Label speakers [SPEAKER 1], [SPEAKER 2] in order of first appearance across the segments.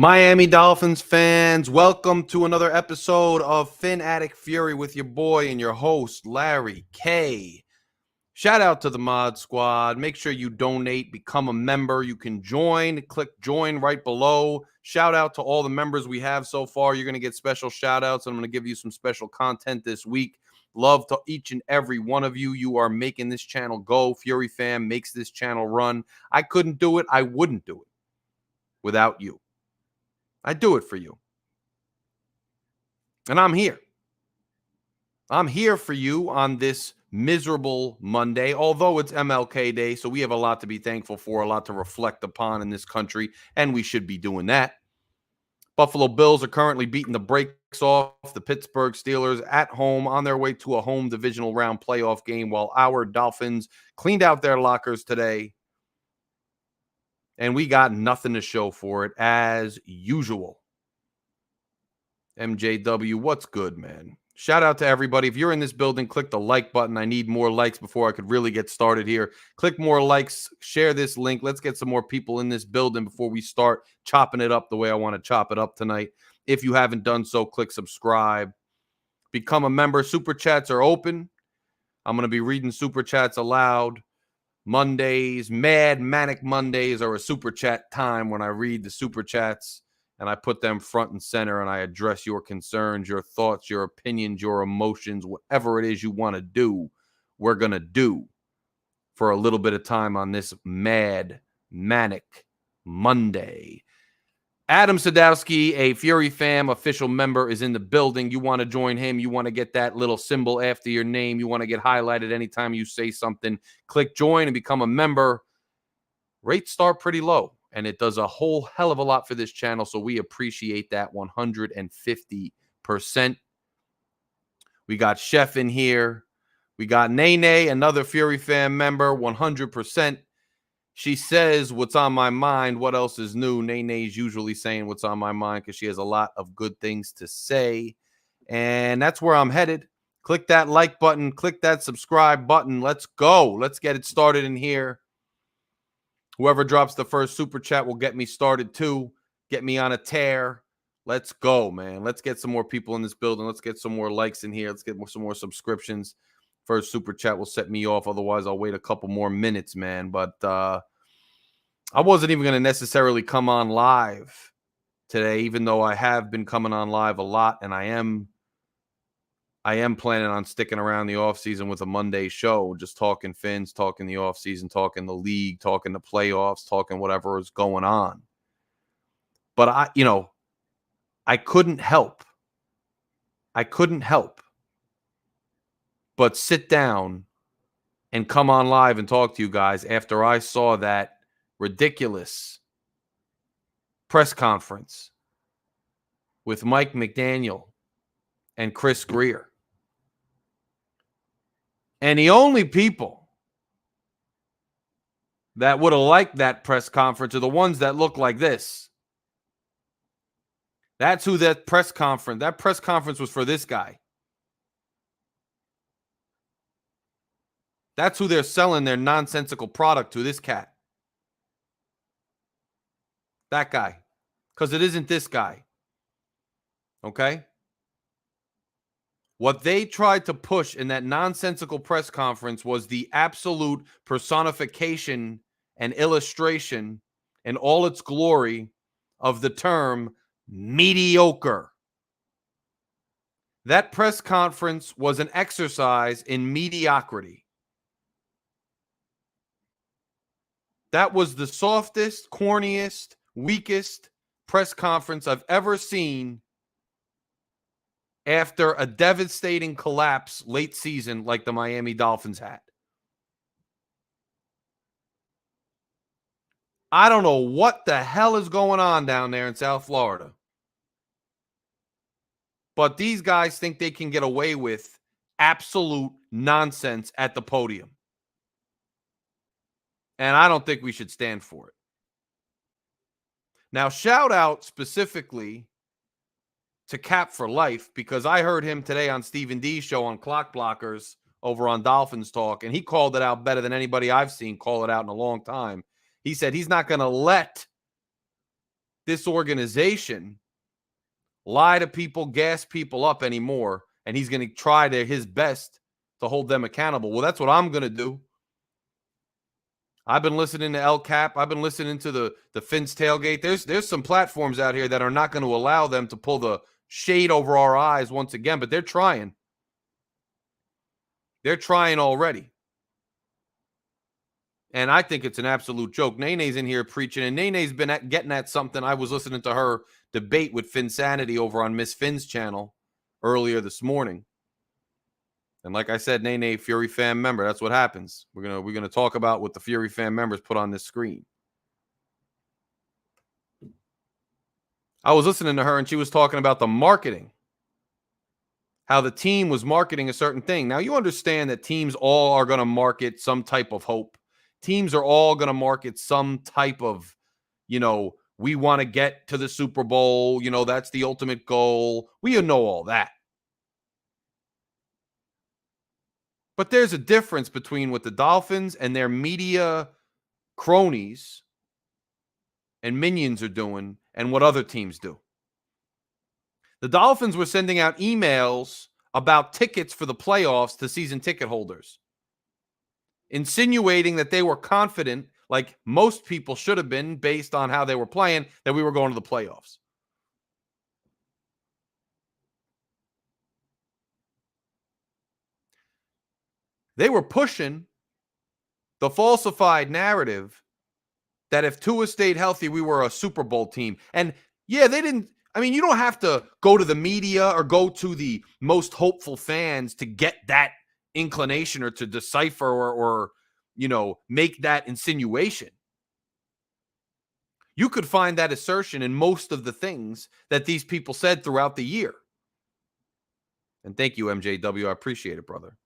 [SPEAKER 1] Miami Dolphins fans, welcome to another episode of Phin-Addict Fury with your boy and your host, Larry K. Shout out to the Mod Squad. Make sure you donate, become a member. You can join. Click join right below. Shout out to all the members we have so far. You're going to get special shout outs. I'm going to give you some special content this week. Love to each and every one of you. You are making this channel go. Fury Fam makes this channel run. I couldn't do it. I wouldn't do it without you. I do it for you. And I'm here. I'm here for you on this miserable Monday, although it's MLK Day, so we have a lot to be thankful for, a lot to reflect upon in this country, and we should be doing that. Buffalo Bills are currently beating the brakes off the Pittsburgh Steelers at home on their way to a home divisional round playoff game, while our Dolphins cleaned out their lockers today, and we got nothing to show for it as usual. MJW, what's good, man? Shout out to everybody. If you're in this building, click the like button. I need more likes before I could really get started here. Click more likes. Share this link. Let's get some more people in this building before we start chopping it up the way I want to chop it up tonight. If you haven't done so, click subscribe. Become a member. Super chats are open. I'm going to be reading super chats aloud. Mondays, manic Mondays are a super chat time when I read the super chats. And I put them front and center, and I address your concerns, your thoughts, your opinions, your emotions, whatever it is you want to do, we're going to do for a little bit of time on this manic Monday. Adam Sadowski, a Fury Fam official member, is in the building. You want to join him. You want to get that little symbol after your name. You want to get highlighted anytime you say something. Click join and become a member. Rates start pretty low. And it does a whole hell of a lot for this channel, so we appreciate that 150%. We got Chef in here. We got Nene, another Fury Fan member, 100%. She says, what's on my mind? What else is new? Nene's usually saying what's on my mind because she has a lot of good things to say. And that's where I'm headed. Click that like button. Click that subscribe button. Let's go. Let's get it started in here. Whoever drops the first super chat will get me started too. Get me on a tear. Let's go, man. Let's get some more people in this building. Let's get some more likes in here. Let's get some more subscriptions. First super chat will set me off. Otherwise, I'll wait a couple more minutes, man. But I wasn't even going to necessarily come on live today, even though I have been coming on live a lot, and I am planning on sticking around the offseason with a Monday show, just talking Fins, talking the offseason, talking the league, talking the playoffs, talking whatever is going on. But I couldn't help. But sit down and come on live and talk to you guys after I saw that ridiculous press conference with Mike McDaniel and Chris Grier. And the only people that would have liked that press conference are the ones that look like this. That's who that press conference was for this guy. That's who they're selling their nonsensical product to, this cat. That guy. Because it isn't this guy. Okay? What they tried to push in that nonsensical press conference was the absolute personification and illustration in all its glory of the term mediocre. That press conference was an exercise in mediocrity. That was the softest, corniest, weakest press conference I've ever seen after a devastating collapse late season like the Miami Dolphins had. I don't know what the hell is going on down there in South Florida. But these guys think they can get away with absolute nonsense at the podium. And I don't think we should stand for it. Now, shout out specifically to Cap for Life, because I heard him today on Stephen D's show on Clock Blockers over on Dolphins Talk, and he called it out better than anybody I've seen call it out in a long time. He said he's not going to let this organization lie to people, gas people up anymore, and he's going to try his best to hold them accountable. Well, that's what I'm going to do. I've been listening to El Cap. I've been listening to the Finn's Tailgate. There's some platforms out here that are not going to allow them to pull the shade over our eyes once again, but they're trying. They're trying already. And I think it's an absolute joke. Nene's in here preaching, and Nene's been getting at something. I was listening to her debate with Phin-Sanity over on Miss Finn's channel earlier this morning. And like I said, Nene, Fury fan member, that's what happens. We're gonna talk about what the Fury fan members put on this screen. I was listening to her, and she was talking about the marketing, how the team was marketing a certain thing. Now, you understand that teams all are going to market some type of hope. Teams are all going to market some type of, we want to get to the Super Bowl. That's the ultimate goal. We know all that. But there's a difference between what the Dolphins and their media cronies and minions are doing and what other teams do. The Dolphins were sending out emails about tickets for the playoffs to season ticket holders, insinuating that they were confident, like most people should have been based on how they were playing, that we were going to the playoffs. They were pushing the falsified narrative that if Tua stayed healthy, we were a Super Bowl team. And yeah, they didn't. I mean, you don't have to go to the media or go to the most hopeful fans to get that inclination or to decipher or make that insinuation. You could find that assertion in most of the things that these people said throughout the year. And thank you, MJW. I appreciate it, brother.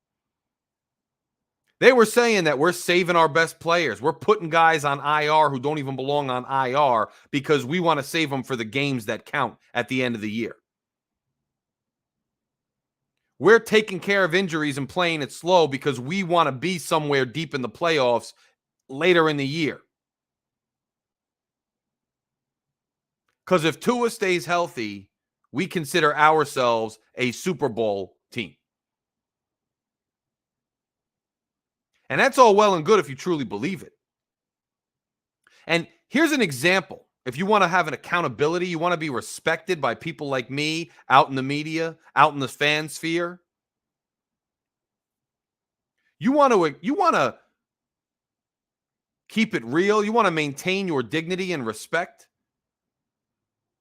[SPEAKER 1] They were saying that we're saving our best players. We're putting guys on IR who don't even belong on IR because we want to save them for the games that count at the end of the year. We're taking care of injuries and playing it slow because we want to be somewhere deep in the playoffs later in the year. Because if Tua stays healthy, we consider ourselves a Super Bowl team. And that's all well and good if you truly believe it. And here's an example. If you want to have an accountability, you want to be respected by people like me out in the media, out in the fan sphere. You want to keep it real. You want to maintain your dignity and respect.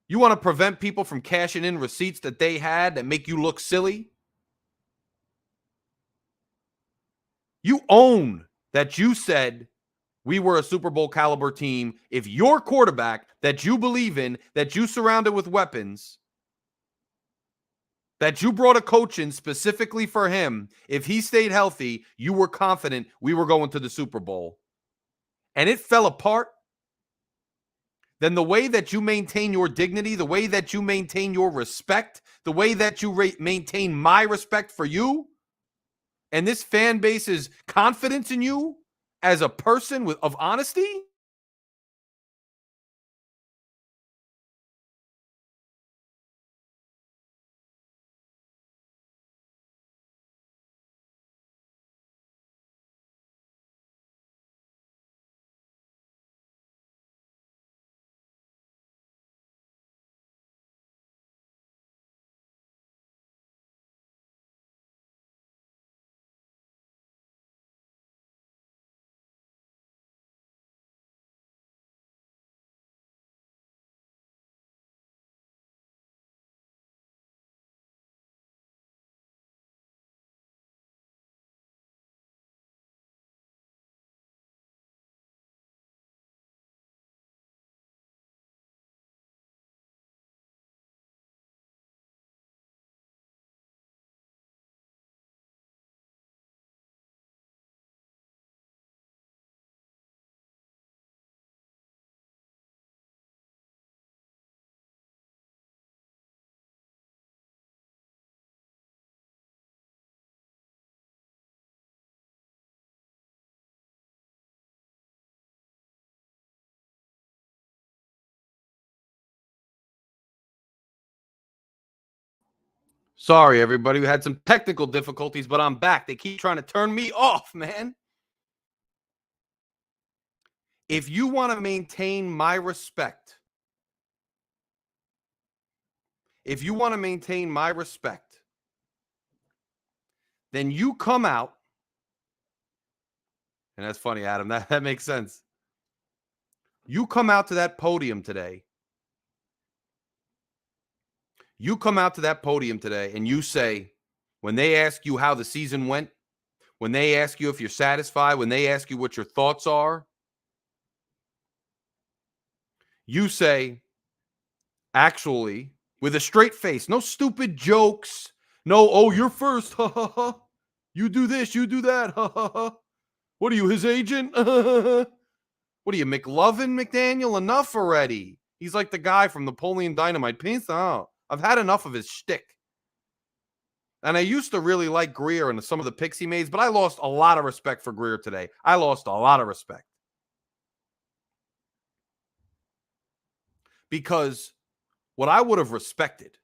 [SPEAKER 1] You want to prevent people from cashing in receipts that they had that make you look silly. You own that you said we were a Super Bowl caliber team. If your quarterback that you believe in, that you surrounded with weapons, that you brought a coach in specifically for him, if he stayed healthy, you were confident we were going to the Super Bowl, and it fell apart, then the way that you maintain your dignity, the way that you maintain your respect, the way that you maintain my respect for you, and this fan base's confidence in you as a person of honesty, Sorry, everybody. We had some technical difficulties, but I'm back. They keep trying to turn me off, man. If you want to maintain my respect, then you come out, and that's funny, Adam. That makes sense. You come out to that podium today. And you say, when they ask you how the season went, when they ask you if you're satisfied, when they ask you what your thoughts are, you say, actually, with a straight face, no stupid jokes, no, oh, you're first, ha ha ha. You do this, you do that, ha ha ha. What are you, his agent? What are you, McLovin, McDaniel? Enough already. He's like the guy from Napoleon Dynamite. Peace out. I've had enough of his shtick. And I used to really like Grier and some of the picks he made, but I lost a lot of respect for Grier today. I lost a lot of respect. Because what I would have respected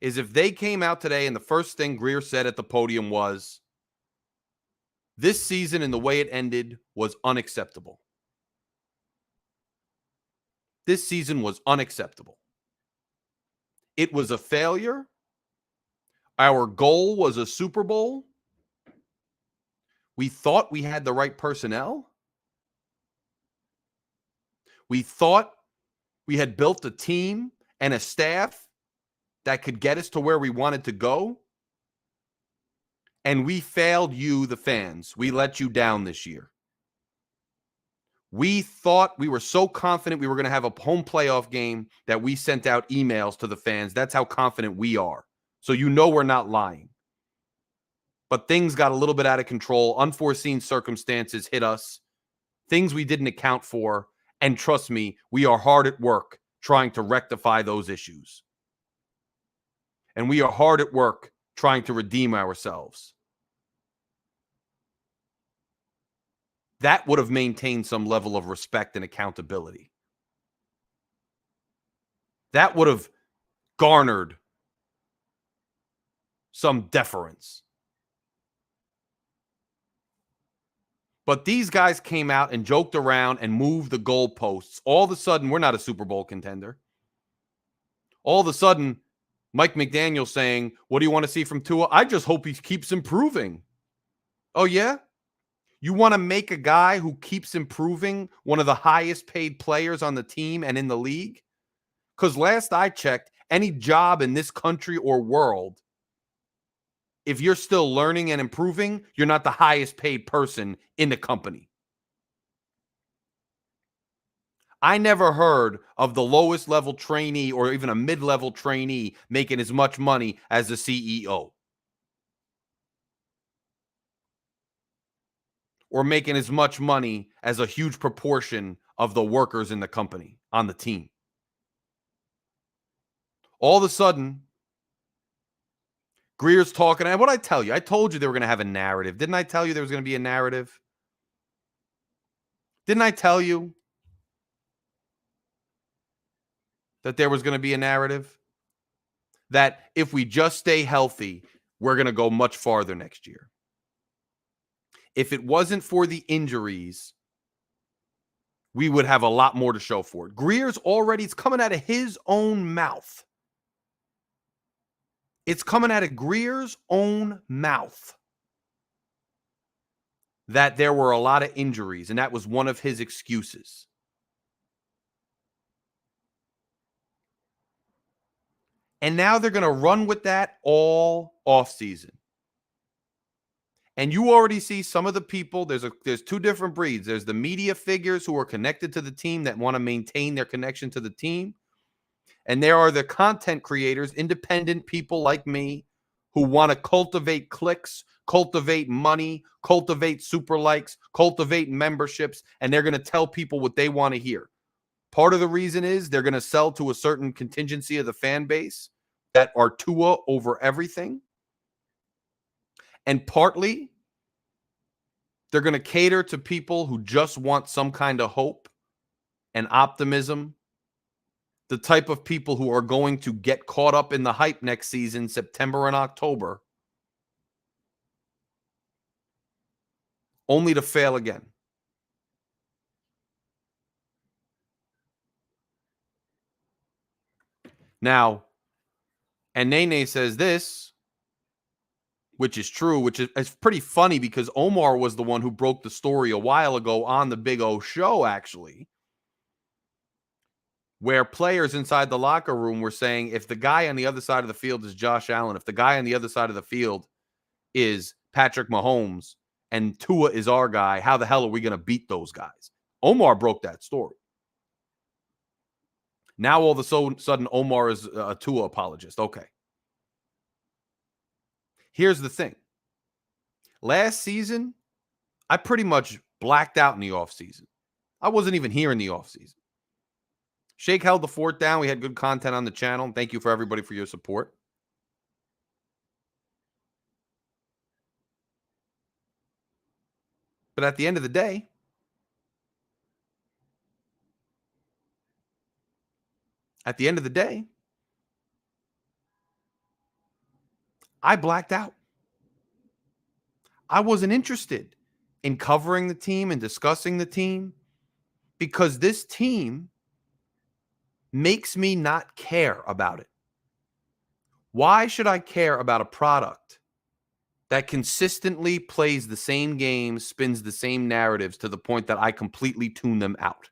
[SPEAKER 1] is if they came out today and the first thing Grier said at the podium was, this season and the way it ended was unacceptable. This season was unacceptable. It was a failure. Our goal was a Super Bowl. We thought we had the right personnel. We thought we had built a team and a staff that could get us to where we wanted to go. And we failed you, the fans. We let you down this year. We thought we were so confident we were going to have a home playoff game that we sent out emails to the fans. That's how confident we are. So you know we're not lying. But things got a little bit out of control. Unforeseen circumstances hit us. Things we didn't account for. And trust me, we are hard at work trying to rectify those issues. And we are hard at work trying to redeem ourselves. That would have maintained some level of respect and accountability. That would have garnered some deference. But these guys came out and joked around and moved the goalposts. All of a sudden, we're not a Super Bowl contender. All of a sudden, Mike McDaniel saying, what do you want to see from Tua? I just hope he keeps improving. Oh, yeah? You want to make a guy who keeps improving one of the highest paid players on the team and in the league? Because last I checked, any job in this country or world, if you're still learning and improving, you're not the highest paid person in the company. I never heard of the lowest level trainee or even a mid-level trainee making as much money as the CEO. Or making as much money as a huge proportion of the workers in the company on the team. All of a sudden, Grier's talking. And what I tell you, I told you they were going to have a narrative. Didn't I tell you there was going to be a narrative? Didn't I tell you that there was going to be a narrative? That if we just stay healthy, we're going to go much farther next year. If it wasn't for the injuries, we would have a lot more to show for it. Grier's already, it's coming out of his own mouth. It's coming out of Grier's own mouth that there were a lot of injuries, and that was one of his excuses. And now they're going to run with that all offseason. And you already see some of the people, there's two different breeds. There's the media figures who are connected to the team that want to maintain their connection to the team. And there are the content creators, independent people like me, who want to cultivate clicks, cultivate money, cultivate super likes, cultivate memberships, and they're going to tell people what they want to hear. Part of the reason is they're going to sell to a certain contingency of the fan base that are Tua over everything. And partly, they're going to cater to people who just want some kind of hope and optimism the type of people who are going to get caught up in the hype next season, September and October, only to fail again. Now, and Nene says this, which is true, which is it's pretty funny because Omar was the one who broke the story a while ago on the Big O show, actually, where players inside the locker room were saying, if the guy on the other side of the field is Josh Allen, if the guy on the other side of the field is Patrick Mahomes and Tua is our guy, how the hell are we going to beat those guys? Omar broke that story. Now all of a sudden Omar is a Tua apologist. Okay. Here's the thing. Last season, I pretty much blacked out in the offseason. I wasn't even here in the offseason. Shake held the fort down. We had good content on the channel. Thank you for everybody for your support. But at the end of the day, I blacked out. I wasn't interested in covering the team and discussing the team because this team makes me not care about it. Why should I care about a product that consistently plays the same games, spins the same narratives to the point that I completely tune them out?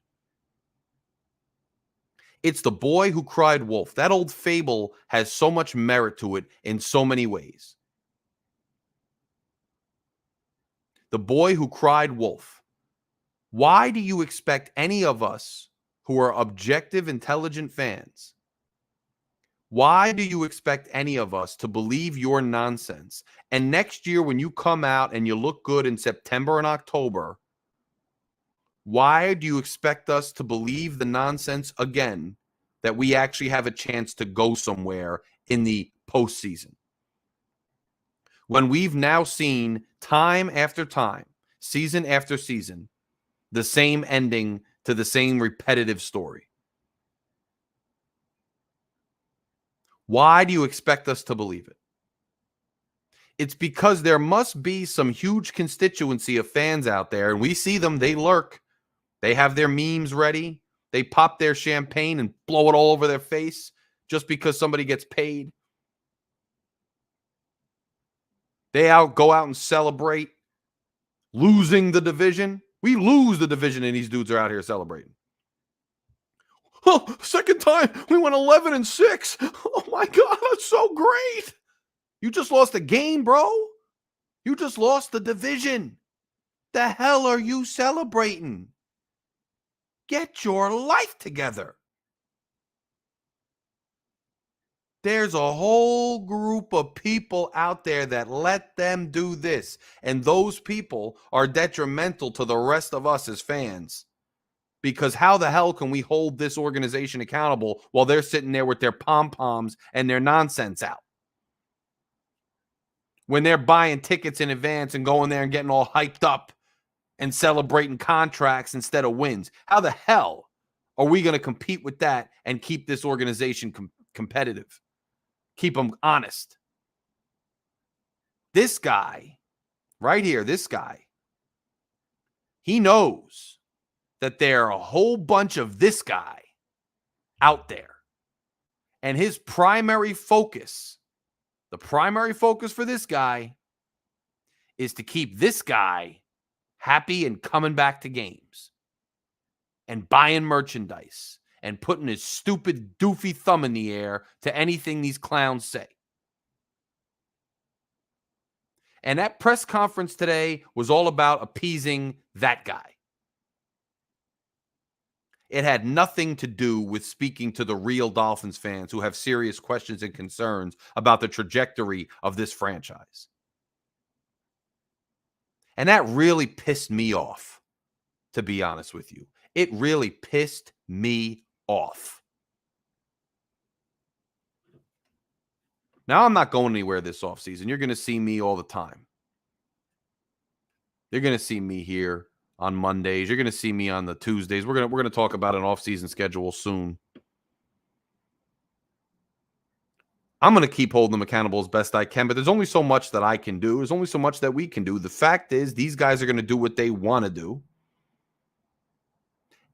[SPEAKER 1] It's the boy who cried wolf. That old fable has so much merit to it in so many ways. The boy who cried wolf. Why do you expect any of us who are objective, intelligent fans, why do you expect any of us to believe your nonsense? And next year, when you come out and you look good in September and October, why do you expect us to believe the nonsense again that we actually have a chance to go somewhere in the postseason? When we've now seen time after time, season after season, the same ending to the same repetitive story. Why do you expect us to believe it? It's because there must be some huge constituency of fans out there, and we see them, they lurk. They have their memes ready. They pop their champagne and blow it all over their face just because somebody gets paid. They go out and celebrate losing the division. We lose the division, and these dudes are out here celebrating. Oh, second time we went 11-6. Oh my God, that's so great. You just lost a game, bro. You just lost the division. The hell are you celebrating? Get your life together. There's a whole group of people out there that let them do this. And those people are detrimental to the rest of us as fans. Because how the hell can we hold this organization accountable while they're sitting there with their pom-poms and their nonsense out? When they're buying tickets in advance and going there and getting all hyped up and celebrating contracts instead of wins. How the hell are we going to compete with that and keep this organization competitive? Keep them honest. This guy right here, this guy, he knows that there are a whole bunch of this guy out there. And his primary focus, the primary focus for this guy is to keep this guy happy and coming back to games and buying merchandise and putting his stupid, doofy thumb in the air to anything these clowns say. And that press conference today was all about appeasing that guy. It had nothing to do with speaking to the real Dolphins fans who have serious questions and concerns about the trajectory of this franchise. And that really pissed me off, to be honest with you. It really pissed me off. Now, I'm not going anywhere this offseason. You're going to see me all the time. You're going to see me here on Mondays. You're going to see me on the Tuesdays. We're going to talk about an offseason schedule soon. I'm going to keep holding them accountable as best I can, but there's only so much that I can do. There's only so much that we can do. The fact is, these guys are going to do what they want to do.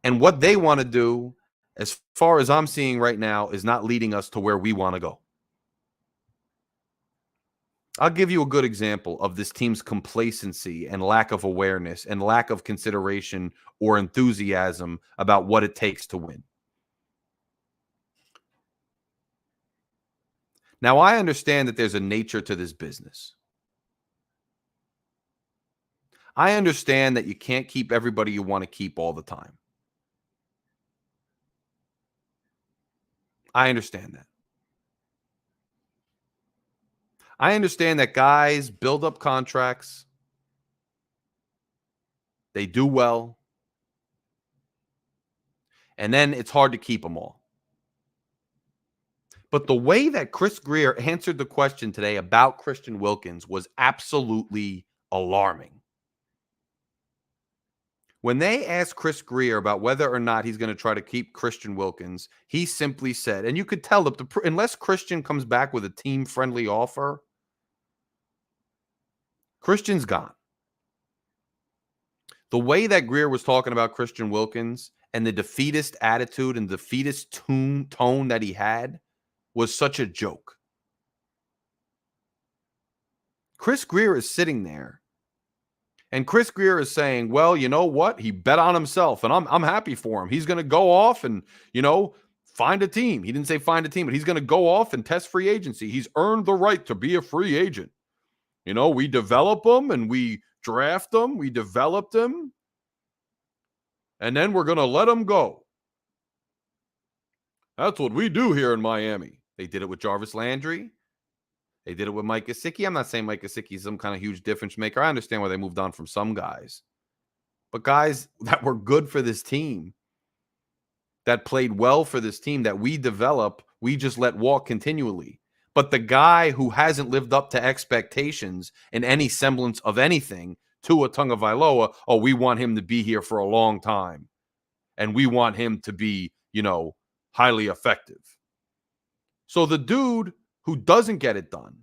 [SPEAKER 1] And what they want to do, as far as I'm seeing right now, is not leading us to where we want to go. I'll give you a good example of this team's complacency and lack of awareness and lack of consideration or enthusiasm about what it takes to win. Now, I understand that there's a nature to this business. I understand that you can't keep everybody you want to keep all the time. I understand that. I understand that guys build up contracts. They do well. And then it's hard to keep them all. But the way that Chris Grier answered the question today about Christian Wilkins was absolutely alarming. When they asked Chris Grier about whether or not he's going to try to keep Christian Wilkins, he simply said, and you could tell that unless Christian comes back with a team-friendly offer, Christian's gone. The way that Grier was talking about Christian Wilkins and the defeatist attitude and defeatist tone that he had was such a joke. Chris Grier is sitting there, and Chris Grier is saying, well, you know what? He bet on himself, and I'm happy for him. He's going to go off and, find a team. He didn't say find a team, but he's going to go off and test free agency. He's earned the right to be a free agent. We develop him and we draft him. We developed him, and then we're going to let him go. That's what we do here in Miami. They did it with Jarvis Landry. They did it with Mike Gesicki. I'm not saying Mike Gesicki is some kind of huge difference maker. I understand why they moved on from some guys. But guys that were good for this team, that played well for this team, that we develop, we just let walk continually. But the guy who hasn't lived up to expectations in any semblance of anything, Tua Tagovailoa, we want him to be here for a long time. And we want him to be, highly effective. So the dude who doesn't get it done,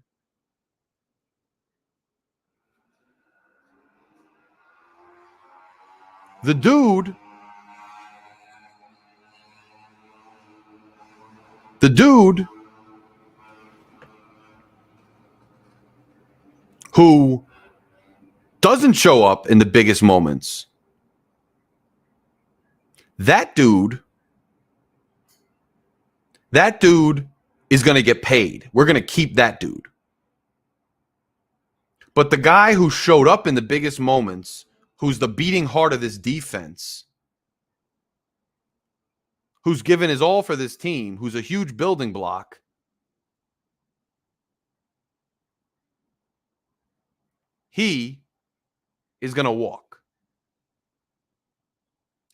[SPEAKER 1] the dude who doesn't show up in the biggest moments, that dude is going to get paid. We're going to keep that dude. But the guy who showed up in the biggest moments, who's the beating heart of this defense, who's given his all for this team, who's a huge building block, he is going to walk.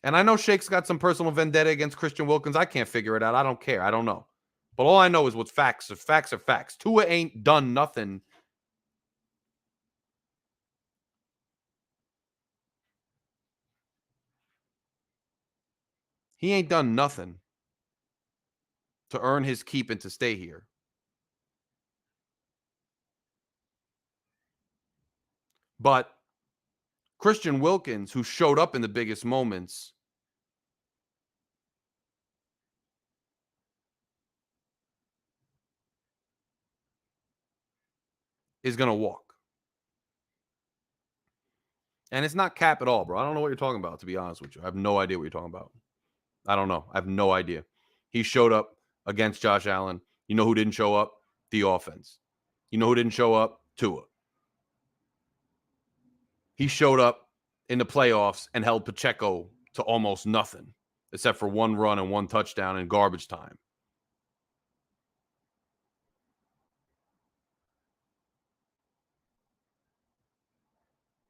[SPEAKER 1] And I know Shake's got some personal vendetta against Christian Wilkins. I can't figure it out. I don't care. I don't know. But all I know is what's facts. Facts are facts. Tua ain't done nothing. He ain't done nothing to earn his keep and to stay here. But Christian Wilkins, who showed up in the biggest moments, is going to walk. And it's not cap at all, bro. I don't know what you're talking about, to be honest with you. I have no idea what you're talking about. I don't know. I have no idea. He showed up against Josh Allen. You know who didn't show up? The offense. You know who didn't show up? Tua. He showed up in the playoffs and held Pacheco to almost nothing, except for one run and one touchdown in garbage time.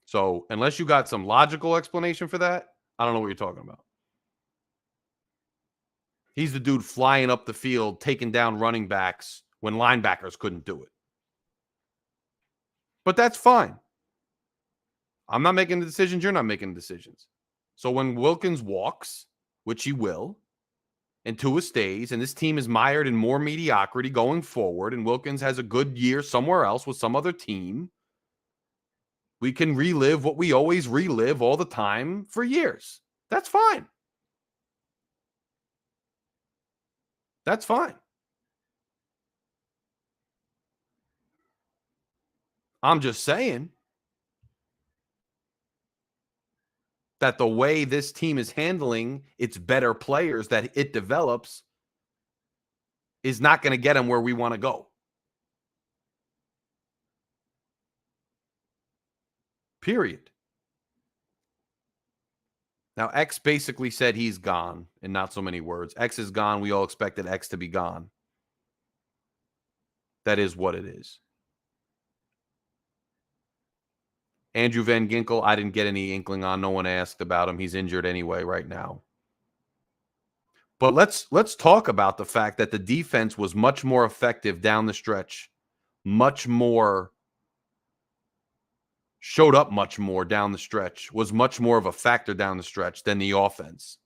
[SPEAKER 1] So unless you got some logical explanation for that, I don't know what you're talking about. He's the dude flying up the field, taking down running backs when linebackers couldn't do it. But that's fine. I'm not making the decisions. You're not making the decisions. So when Wilkins walks, which he will, and Tua stays, and this team is mired in more mediocrity going forward, and Wilkins has a good year somewhere else with some other team, we can relive what we always relive all the time for years. That's fine. That's fine. I'm just saying that the way this team is handling its better players that it develops is not going to get them where we want to go. Period. Now, X basically said he's gone in not so many words. X is gone. We all expected X to be gone. That is what it is. Andrew Van Ginkel, I didn't get any inkling on. No one asked about him. He's injured anyway right now. But let's talk about the fact that the defense was much more effective down the stretch, showed up much more down the stretch, was much more of a factor down the stretch than the offense.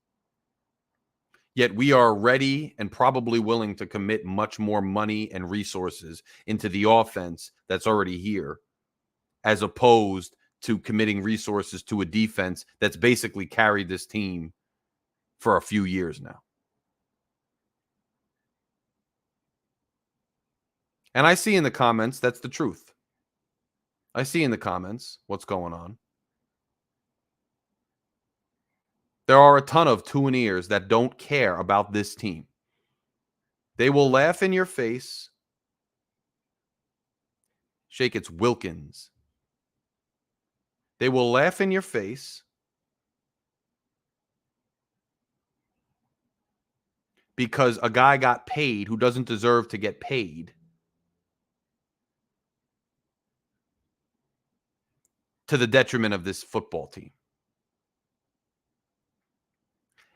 [SPEAKER 1] Yet we are ready and probably willing to commit much more money and resources into the offense that's already here, as opposed to committing resources to a defense that's basically carried this team for a few years now. And I see in the comments, that's the truth. I see in the comments what's going on. There are a ton of Tuaneers that don't care about this team. They will laugh in your face. Shake, it's Wilkins. They will laugh in your face because a guy got paid who doesn't deserve to get paid to the detriment of this football team.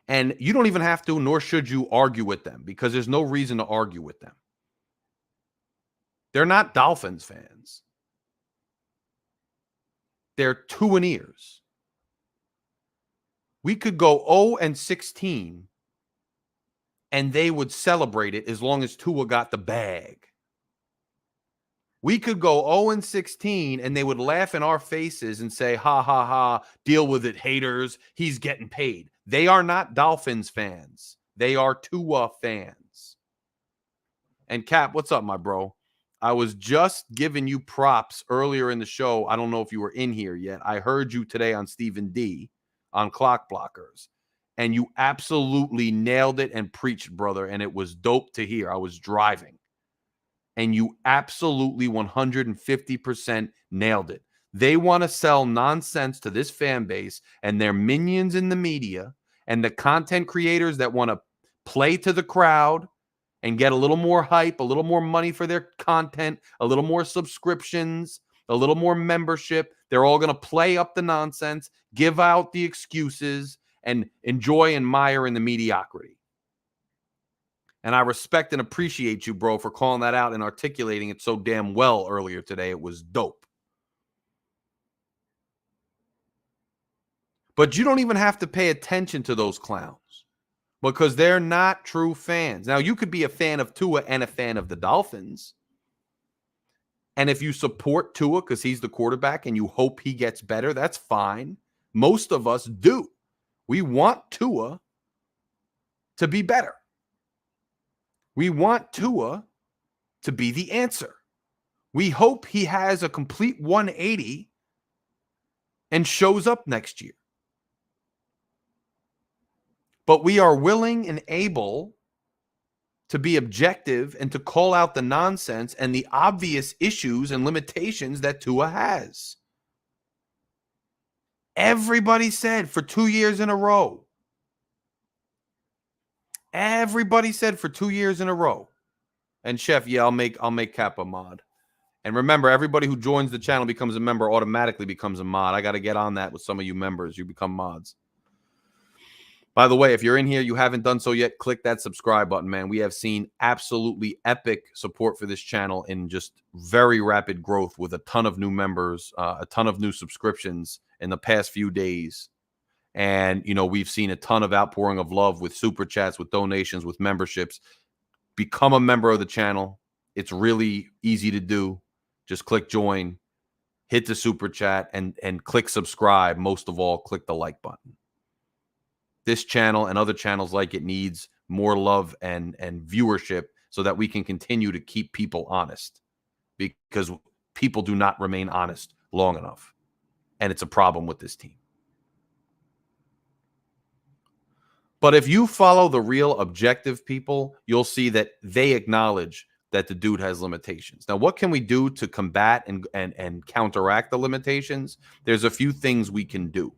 [SPEAKER 1] And you don't even have to, nor should you argue with them, because there's no reason to argue with them. They're not Dolphins fans. They're Tuaneers. We could go 0-16 and they would celebrate it as long as Tua got the bag. We could go 0-16 and they would laugh in our faces and say, ha, ha, ha, deal with it, haters. He's getting paid. They are not Dolphins fans. They are Tua fans. And Cap, what's up, my bro? I was just giving you props earlier in the show. I don't know if you were in here yet. I heard you today on Stephen D on Clock Blockers, and you absolutely nailed it and preached, brother, and it was dope to hear. I was driving, and you absolutely 150% nailed it. They want to sell nonsense to this fan base and their minions in the media and the content creators that want to play to the crowd and get a little more hype, a little more money for their content, a little more subscriptions, a little more membership. They're all going to play up the nonsense, give out the excuses, and enjoy and mire in the mediocrity. And I respect and appreciate you, bro, for calling that out and articulating it so damn well earlier today. It was dope. But you don't even have to pay attention to those clowns because they're not true fans. Now, you could be a fan of Tua and a fan of the Dolphins. And if you support Tua because he's the quarterback and you hope he gets better, that's fine. Most of us do. We want Tua to be better. We want Tua to be the answer. We hope he has a complete 180 and shows up next year. But we are willing and able to be objective and to call out the nonsense and the obvious issues and limitations that Tua has. Everybody said for 2 years in a row. Everybody said for 2 years in a row. And Chef, yeah, I'll make Cap a mod. And remember, everybody who joins the channel becomes a member automatically becomes a mod. I got to get on that with some of you members. You become mods. By the way, if you're in here, you haven't done so yet, click that subscribe button, man. We have seen absolutely epic support for this channel in just very rapid growth with a ton of new members, a ton of new subscriptions in the past few days. And, we've seen a ton of outpouring of love with super chats, with donations, with memberships. Become a member of the channel. It's really easy to do. Just click join, hit the super chat, and click subscribe. Most of all, click the like button. This channel and other channels like it needs more love and viewership so that we can continue to keep people honest, because people do not remain honest long enough. And it's a problem with this team. But if you follow the real objective people, you'll see that they acknowledge that the dude has limitations. Now, what can we do to combat and counteract the limitations? There's a few things we can do.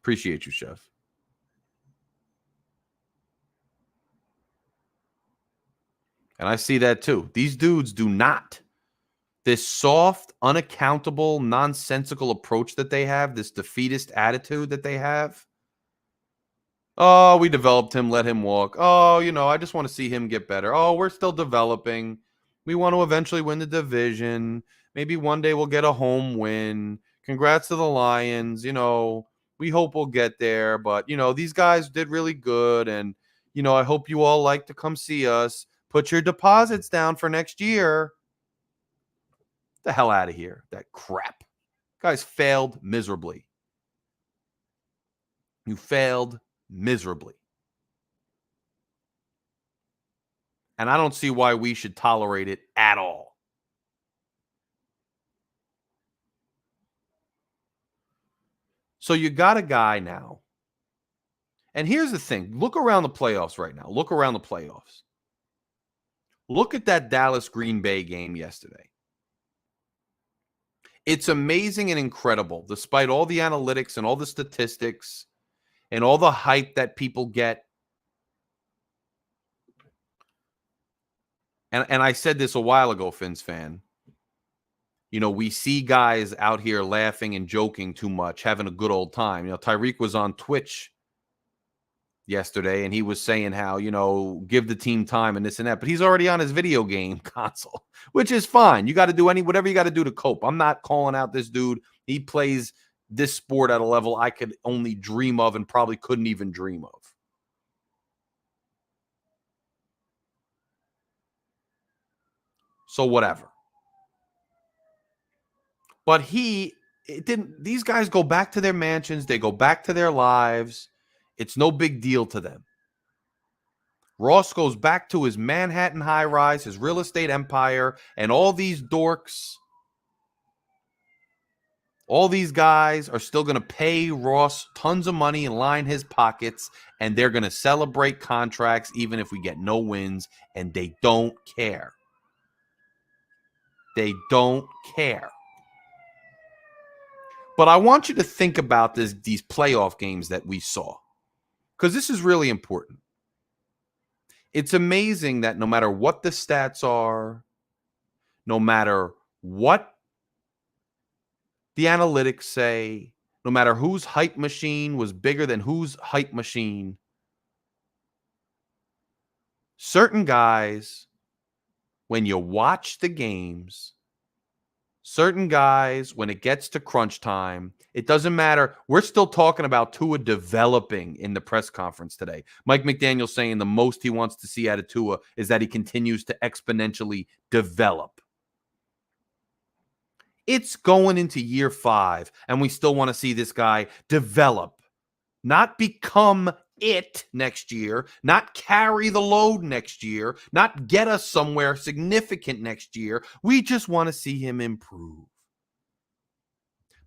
[SPEAKER 1] Appreciate you, Chef. And I see that too. These dudes do not. This soft, unaccountable, nonsensical approach that they have, this defeatist attitude that they have. Oh, we developed him, let him walk. Oh, I just want to see him get better. Oh, we're still developing. We want to eventually win the division. Maybe one day we'll get a home win. Congrats to the Lions. We hope we'll get there. But, these guys did really good. And, I hope you all like to come see us. Put your deposits down for next year. The hell out of here. That crap. Guys failed miserably. You failed miserably. And I don't see why we should tolerate it at all. So you got a guy now. And here's the thing. Look around the playoffs right now. Look around the playoffs. Look at that Dallas Green Bay game yesterday. It's amazing and incredible, despite all the analytics and all the statistics and all the hype that people get. And I said this a while ago, Fins fan. We see guys out here laughing and joking too much, having a good old time. Tyreek was on Twitch yesterday, and he was saying how, give the team time and this and that. But he's already on his video game console, which is fine. You got to do whatever you got to do to cope. I'm not calling out this dude. He plays this sport at a level I could only dream of and probably couldn't even dream of. So whatever. But these guys go back to their mansions. They go back to their lives. It's no big deal to them. Ross goes back to his Manhattan high-rise, his real estate empire, and all these dorks, all these guys are still going to pay Ross tons of money and line his pockets, and they're going to celebrate contracts even if we get no wins, and they don't care. They don't care. But I want you to think about these playoff games that we saw, because this is really important. It's amazing that no matter what the stats are, no matter what the analytics say, no matter whose hype machine was bigger than whose hype machine, certain guys, when you watch the games, certain guys, when it gets to crunch time, it doesn't matter. We're still talking about Tua developing in the press conference today. Mike McDaniel saying the most he wants to see out of Tua is that he continues to exponentially develop. It's going into year 5, and we still want to see this guy develop, not become it next year, not carry the load next year, not get us somewhere significant next year. We just want to see him improve.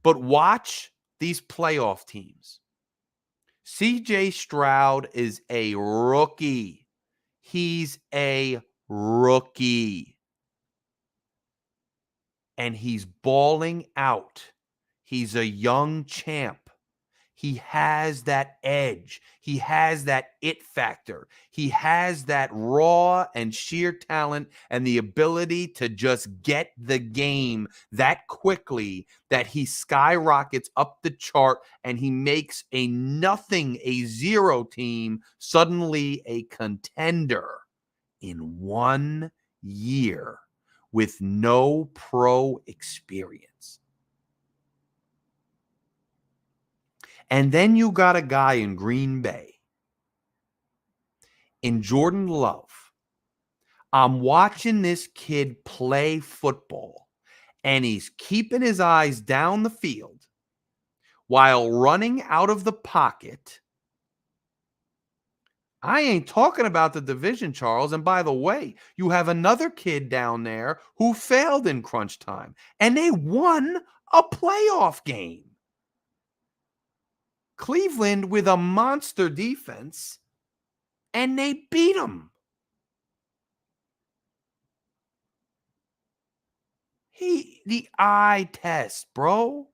[SPEAKER 1] But watch these playoff teams. CJ Stroud is a rookie. He's a rookie. And he's balling out. He's a young champ. He has that edge. He has that it factor. He has that raw and sheer talent and the ability to just get the game that quickly that he skyrockets up the chart and he makes a nothing, a zero team suddenly a contender in 1 year with no pro experience. And then you got a guy in Green Bay, in Jordan Love. I'm watching this kid play football, and he's keeping his eyes down the field while running out of the pocket. I ain't talking about the division, Charles. And by the way, you have another kid down there who failed in crunch time, and they won a playoff game. Cleveland with a monster defense, and they beat them. The eye test, bro.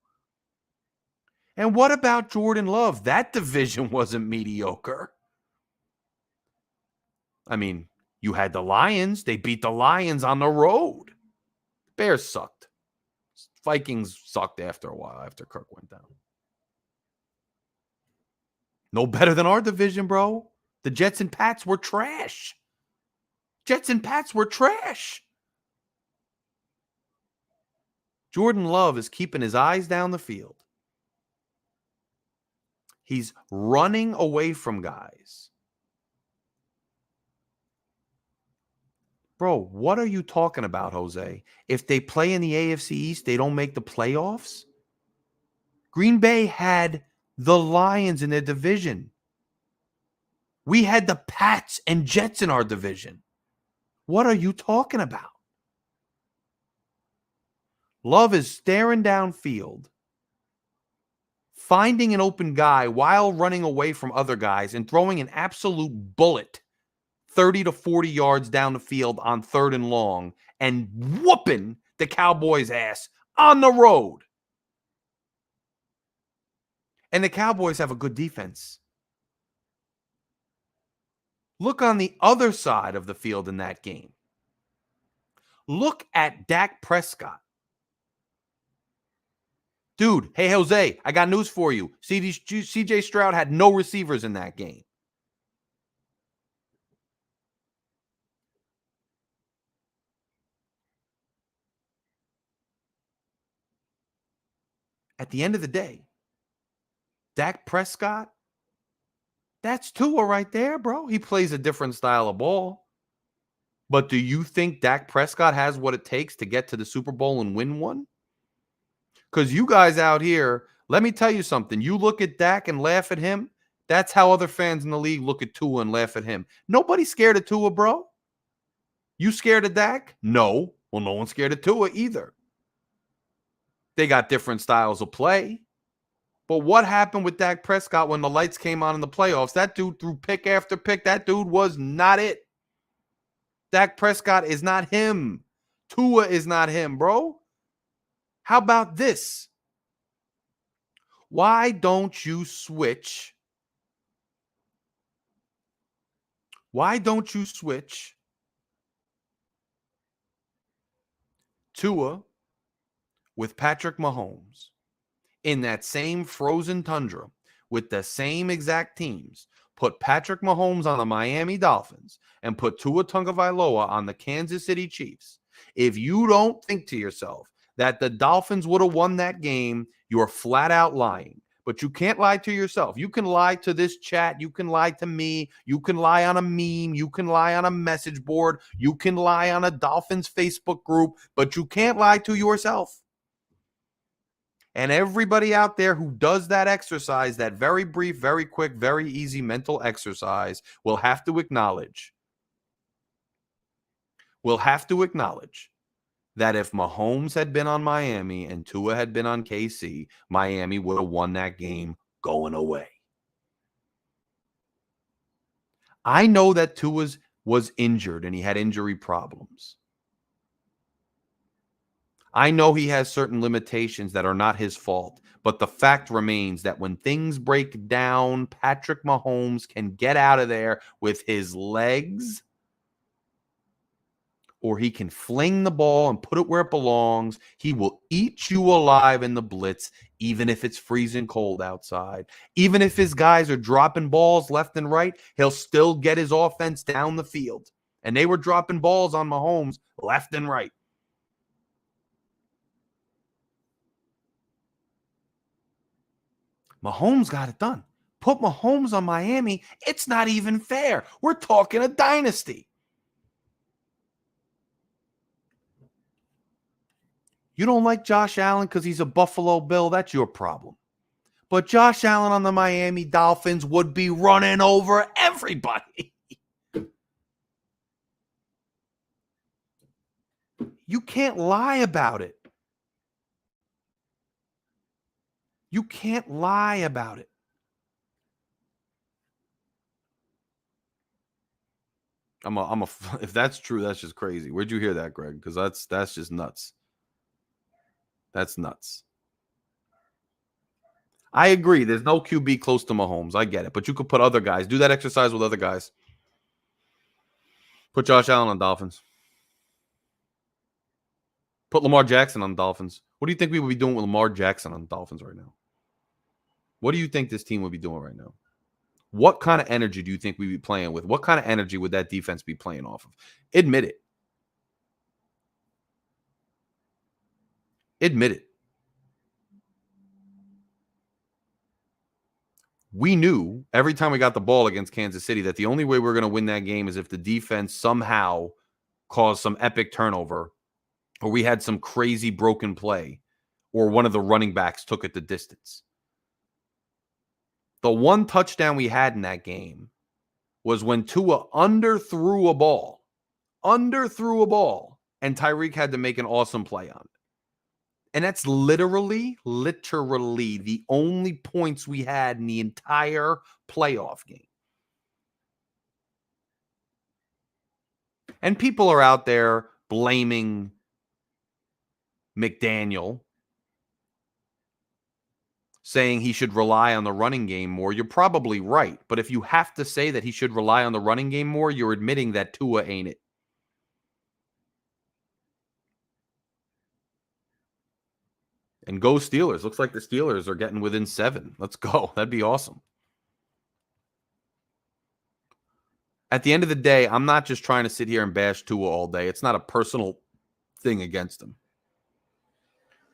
[SPEAKER 1] And what about Jordan Love? That division wasn't mediocre. I mean, you had the Lions. They beat the Lions on the road. Bears sucked. Vikings sucked after a while, after Kirk went down. No better than our division, bro. The Jets and Pats were trash. Jets and Pats were trash. Jordan Love is keeping his eyes down the field. He's running away from guys. Bro, what are you talking about, Jose? If they play in the AFC East, they don't make the playoffs? Green Bay had the Lions in their division. We had the Pats and Jets in our division. What are you talking about? Love is staring downfield, finding an open guy while running away from other guys and throwing an absolute bullet 30 to 40 yards down the field on 3rd and long and whooping the Cowboys' ass on the road. And the Cowboys have a good defense. Look on the other side of the field in that game. Look at Dak Prescott. Dude, hey, Jose, I got news for you. CJ Stroud had no receivers in that game. At the end of the day, Dak Prescott, that's Tua right there, bro. He plays a different style of ball. But do you think Dak Prescott has what it takes to get to the Super Bowl and win one? Because you guys out here, let me tell you something. You look at Dak and laugh at him. That's how other fans in the league look at Tua and laugh at him. Nobody's scared of Tua, bro. You scared of Dak? No. Well, no one's scared of Tua either. They got different styles of play. But what happened with Dak Prescott when the lights came on in the playoffs? That dude threw pick after pick. That dude was not it. Dak Prescott is not him. Tua is not him, bro. How about this? Why don't you switch? Why don't you switch Tua with Patrick Mahomes in that same frozen tundra with the same exact teams? Put Patrick Mahomes on the Miami Dolphins and put Tua Tagovailoa on the Kansas City Chiefs. If you don't think to yourself that the Dolphins would have won that game, you're flat out lying. But you can't lie to yourself. You can lie to this chat. You can lie to me. You can lie on a meme. You can lie on a message board. You can lie on a Dolphins Facebook group, but you can't lie to yourself. And everybody out there who does that exercise, that very brief, very quick, very easy mental exercise, will have to acknowledge that if Mahomes had been on Miami and Tua had been on KC, Miami would have won that game going away. I know that Tua was injured and he had injury problems. I know he has certain limitations that are not his fault, but the fact remains that when things break down, Patrick Mahomes can get out of there with his legs, or he can fling the ball and put it where it belongs. He will eat you alive in the blitz, even if it's freezing cold outside. Even if his guys are dropping balls left and right, he'll still get his offense down the field. And they were dropping balls on Mahomes left and right. Mahomes got it done. Put Mahomes on Miami. It's not even fair. We're talking a dynasty. You don't like Josh Allen because he's a Buffalo Bill. That's your problem. But Josh Allen on the Miami Dolphins would be running over everybody. You can't lie about it. You can't lie about it. If that's true, that's just crazy. Where'd you hear that, Greg? Because that's just nuts. That's nuts. I agree. There's no QB close to Mahomes. I get it. But you could put other guys. Do that exercise with other guys. Put Josh Allen on Dolphins. Put Lamar Jackson on Dolphins. What do you think we would be doing with Lamar Jackson on Dolphins right now? What do you think this team would be doing right now? What kind of energy do you think we'd be playing with? What kind of energy would that defense be playing off of? Admit it. Admit it. We knew every time we got the ball against Kansas City that the only way we're going to win that game is if the defense somehow caused some epic turnover, or we had some crazy broken play, or one of the running backs took it the distance. The one touchdown we had in that game was when Tua underthrew a ball, and Tyreek had to make an awesome play on it. And that's literally the only points we had in the entire playoff game. And people are out there blaming McDaniel, saying he should rely on the running game more. You're probably right. But if you have to say that he should rely on the running game more, you're admitting that Tua ain't it. And go Steelers. Looks like the Steelers are getting within 7. Let's go. That'd be awesome. At the end of the day, I'm not just trying to sit here and bash Tua all day. It's not a personal thing against him.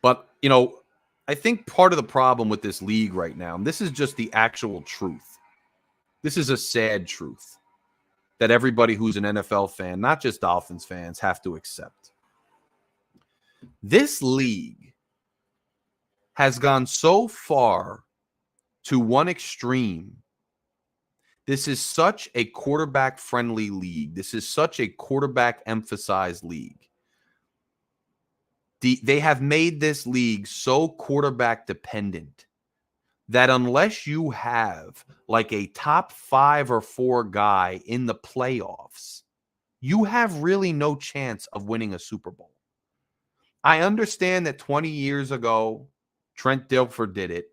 [SPEAKER 1] But, you know, I think part of the problem with this league right now, and this is just the actual truth. This is a sad truth that everybody who's an NFL fan, not just Dolphins fans, have to accept. This league has gone so far to one extreme. This is such a quarterback-friendly league. This is such a quarterback-emphasized league. They have made this league so quarterback-dependent that unless you have like a top 5 or 4 guy in the playoffs, you have really no chance of winning a Super Bowl. I understand that 20 years ago, Trent Dilfer did it.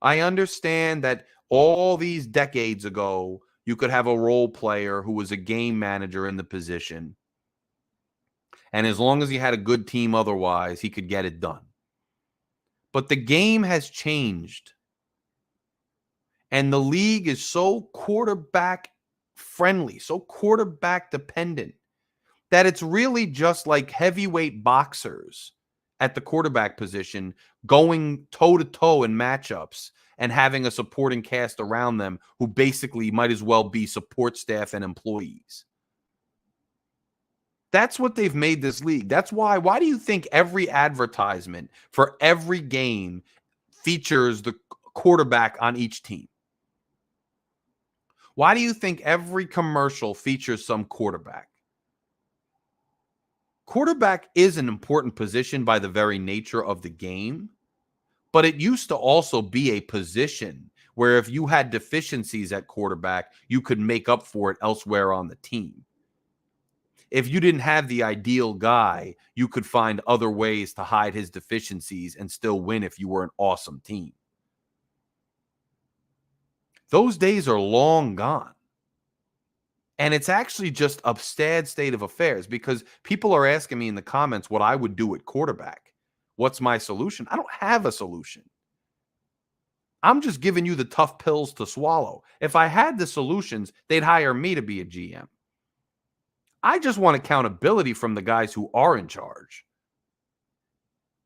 [SPEAKER 1] I understand that all these decades ago, you could have a role player who was a game manager in the position. And as long as he had a good team otherwise, he could get it done. But the game has changed. And the league is so quarterback friendly, so quarterback dependent, that it's really just like heavyweight boxers at the quarterback position going toe-to-toe in matchups and having a supporting cast around them who basically might as well be support staff and employees. That's what they've made this league. That's why. Why do you think every advertisement for every game features the quarterback on each team? Why do you think every commercial features some quarterback? Quarterback is an important position by the very nature of the game, but it used to also be a position where if you had deficiencies at quarterback, you could make up for it elsewhere on the team. If you didn't have the ideal guy, you could find other ways to hide his deficiencies and still win if you were an awesome team. Those days are long gone. And it's actually just a sad state of affairs because people are asking me in the comments what I would do at quarterback. What's my solution? I don't have a solution. I'm just giving you the tough pills to swallow. If I had the solutions, they'd hire me to be a GM. I just want accountability from the guys who are in charge.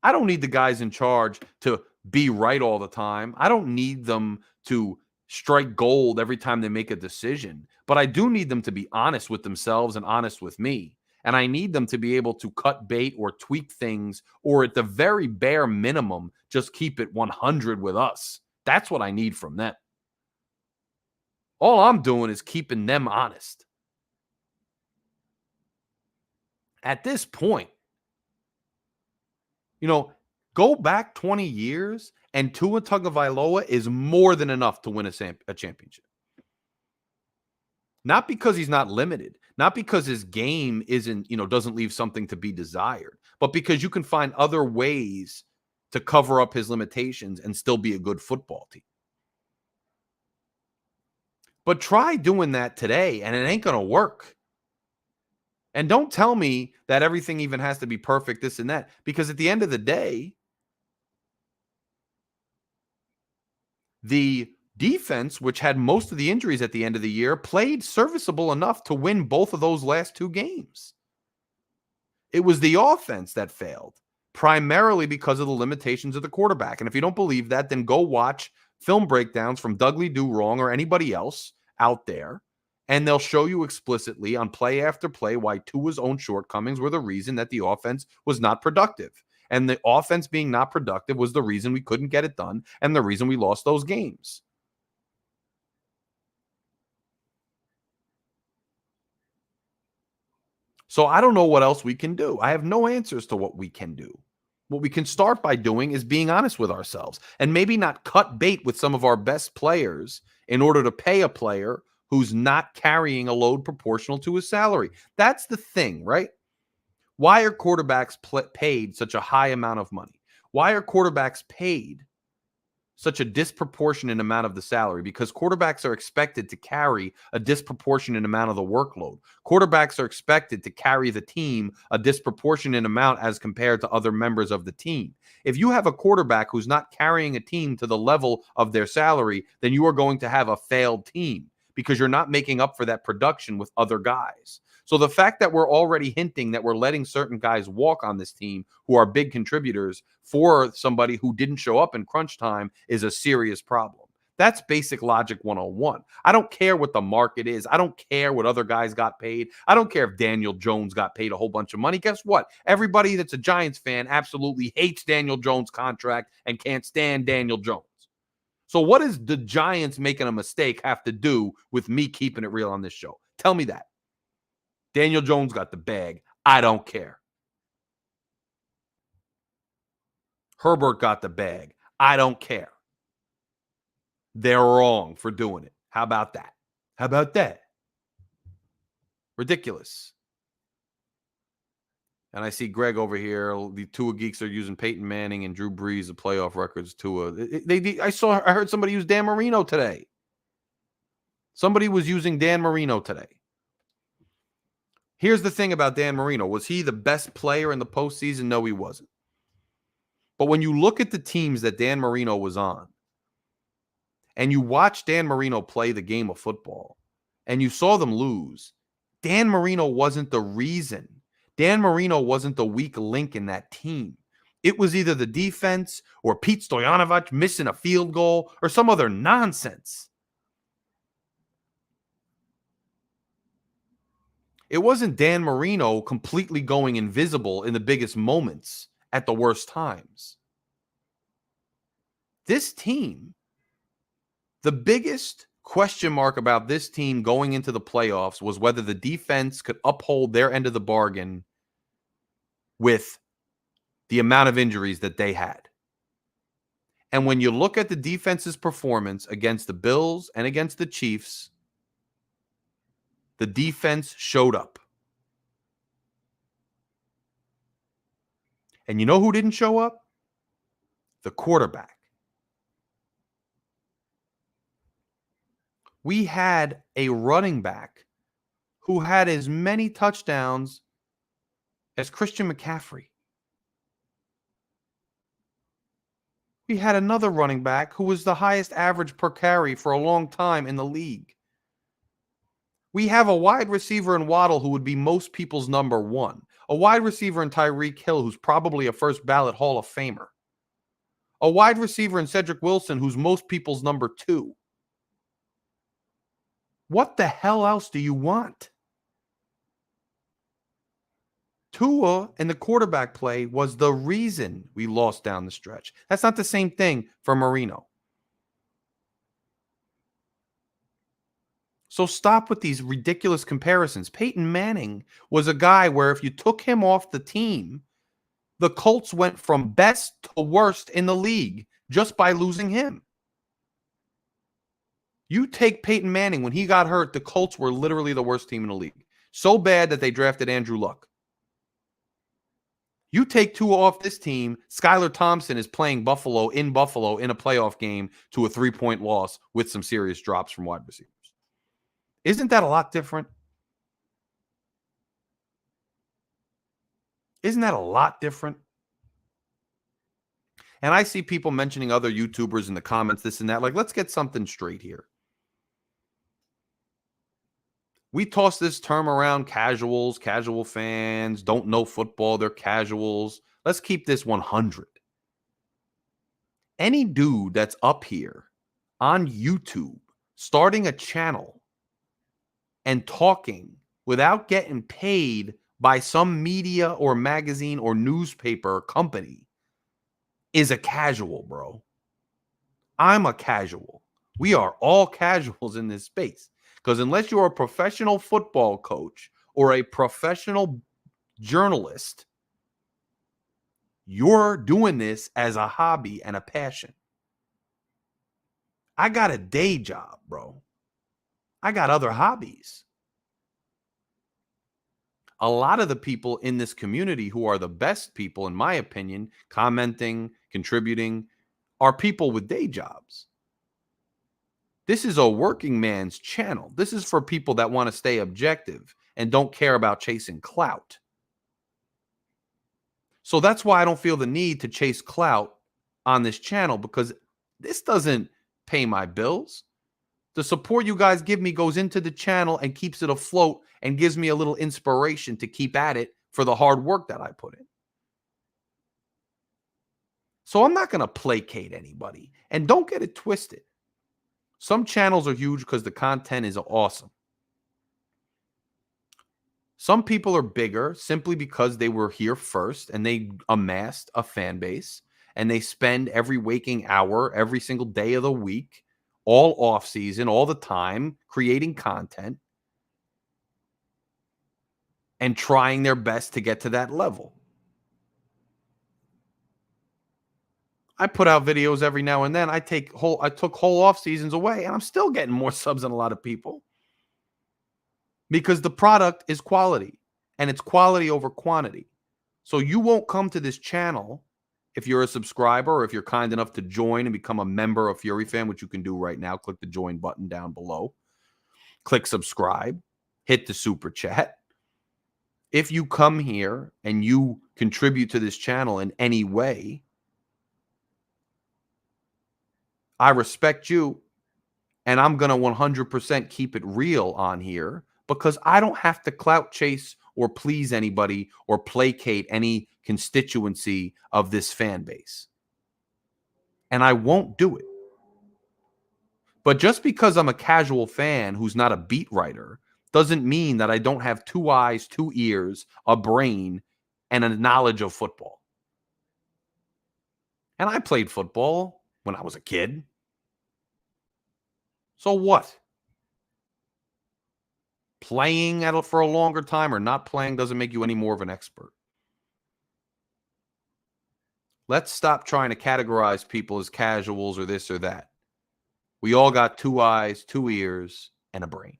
[SPEAKER 1] I don't need the guys in charge to be right all the time. I don't need them to strike gold every time they make a decision, but I do need them to be honest with themselves and honest with me. And I need them to be able to cut bait or tweak things, or at the very bare minimum, just keep it 100 with us. That's what I need from them. All I'm doing is keeping them honest. At this point, go back 20 years and Tua Tagovailoa is more than enough to win a championship. Not because he's not limited, not because his game doesn't leave something to be desired, but because you can find other ways to cover up his limitations and still be a good football team. But try doing that today and it ain't going to work. And don't tell me that everything even has to be perfect, this and that, because at the end of the day, the defense, which had most of the injuries at the end of the year, played serviceable enough to win both of those last two games. It was the offense that failed, primarily because of the limitations of the quarterback. And if you don't believe that, then go watch film breakdowns from Dudley Do Wrong or anybody else out there, and they'll show you explicitly on play after play why Tua's own shortcomings were the reason that the offense was not productive. And the offense being not productive was the reason we couldn't get it done and the reason we lost those games. So I don't know what else we can do. I have no answers to what we can do. What we can start by doing is being honest with ourselves and maybe not cut bait with some of our best players in order to pay a player who's not carrying a load proportional to his salary. That's the thing, right? Why are quarterbacks paid such a high amount of money? Why are quarterbacks paid such a disproportionate amount of the salary? Because quarterbacks are expected to carry a disproportionate amount of the workload. Quarterbacks are expected to carry the team a disproportionate amount as compared to other members of the team. If you have a quarterback who's not carrying a team to the level of their salary, then you are going to have a failed team because you're not making up for that production with other guys. So the fact that we're already hinting that we're letting certain guys walk on this team who are big contributors for somebody who didn't show up in crunch time is a serious problem. That's basic logic 101. I don't care what the market is. I don't care what other guys got paid. I don't care if Daniel Jones got paid a whole bunch of money. Guess what? Everybody that's a Giants fan absolutely hates Daniel Jones' contract and can't stand Daniel Jones. So what does the Giants making a mistake have to do with me keeping it real on this show? Tell me that. Daniel Jones got the bag. I don't care. Herbert got the bag. I don't care. They're wrong for doing it. How about that? How about that? Ridiculous. And I see Greg over here. The Tua geeks are using Peyton Manning and Drew Brees, the playoff records. Tua. I heard somebody use Dan Marino today. Somebody was using Dan Marino today. Here's the thing about Dan Marino. Was he the best player in the postseason? No, he wasn't. But when you look at the teams that Dan Marino was on, and you watch Dan Marino play the game of football, and you saw them lose, Dan Marino wasn't the reason. Dan Marino wasn't the weak link in that team. It was either the defense or Pete Stoyanovich missing a field goal or some other nonsense. It wasn't Dan Marino completely going invisible in the biggest moments at the worst times. This team, the biggest question mark about this team going into the playoffs was whether the defense could uphold their end of the bargain with the amount of injuries that they had. And when you look at the defense's performance against the Bills and against the Chiefs, the defense showed up. And you know who didn't show up? The quarterback. We had a running back who had as many touchdowns as Christian McCaffrey. We had another running back who was the highest average per carry for a long time in the league. We have a wide receiver in Waddle who would be most people's number one. A wide receiver in Tyreek Hill who's probably a first ballot Hall of Famer. A wide receiver in Cedric Wilson who's most people's number 2. What the hell else do you want? Tua and the quarterback play was the reason we lost down the stretch. That's not the same thing for Marino. So stop with these ridiculous comparisons. Peyton Manning was a guy where if you took him off the team, the Colts went from best to worst in the league just by losing him. You take Peyton Manning, when he got hurt, the Colts were literally the worst team in the league. So bad that they drafted Andrew Luck. You take Tua off this team, Skylar Thompson is playing Buffalo in a playoff game to a 3-point loss with some serious drops from wide receivers. Isn't that a lot different? Isn't that a lot different? And I see people mentioning other YouTubers in the comments, this and that. Like, let's get something straight here. We toss this term around, casuals, casual fans, don't know football, they're casuals. Let's keep this 100. Any dude that's up here on YouTube, starting a channel and talking without getting paid by some media or magazine or newspaper company is a casual, bro. I'm a casual. We are all casuals in this space. Because unless you're a professional football coach or a professional journalist, you're doing this as a hobby and a passion. I got a day job, bro. I got other hobbies. A lot of the people in this community who are the best people, in my opinion, commenting, contributing, are people with day jobs. This is a working man's channel. This is for people that want to stay objective and don't care about chasing clout. So that's why I don't feel the need to chase clout on this channel, because this doesn't pay my bills. The support you guys give me goes into the channel and keeps it afloat and gives me a little inspiration to keep at it for the hard work that I put in. So I'm not going to placate anybody. And don't get it twisted. Some channels are huge because the content is awesome. Some people are bigger simply because they were here first and they amassed a fan base and they spend every waking hour, every single day of the week, all off season, all the time, creating content and trying their best to get to that level. I put out videos every now and then. I took whole off seasons away, and I'm still getting more subs than a lot of people because the product is quality, and it's quality over quantity. So you won't come to this channel if you're a subscriber or if you're kind enough to join and become a member of Fury Fan, which you can do right now. Click the join button down below. Click subscribe. Hit the super chat. If you come here and you contribute to this channel in any way, I respect you, and I'm going to 100% keep it real on here because I don't have to clout chase or please anybody or placate any constituency of this fan base. And I won't do it. But just because I'm a casual fan who's not a beat writer doesn't mean that I don't have 2 eyes, 2 ears, a brain, and a knowledge of football. And I played football when I was a kid. So what? Playing for a longer time or not playing doesn't make you any more of an expert. Let's stop trying to categorize people as casuals or this or that. We all got 2 eyes, 2 ears, and a brain.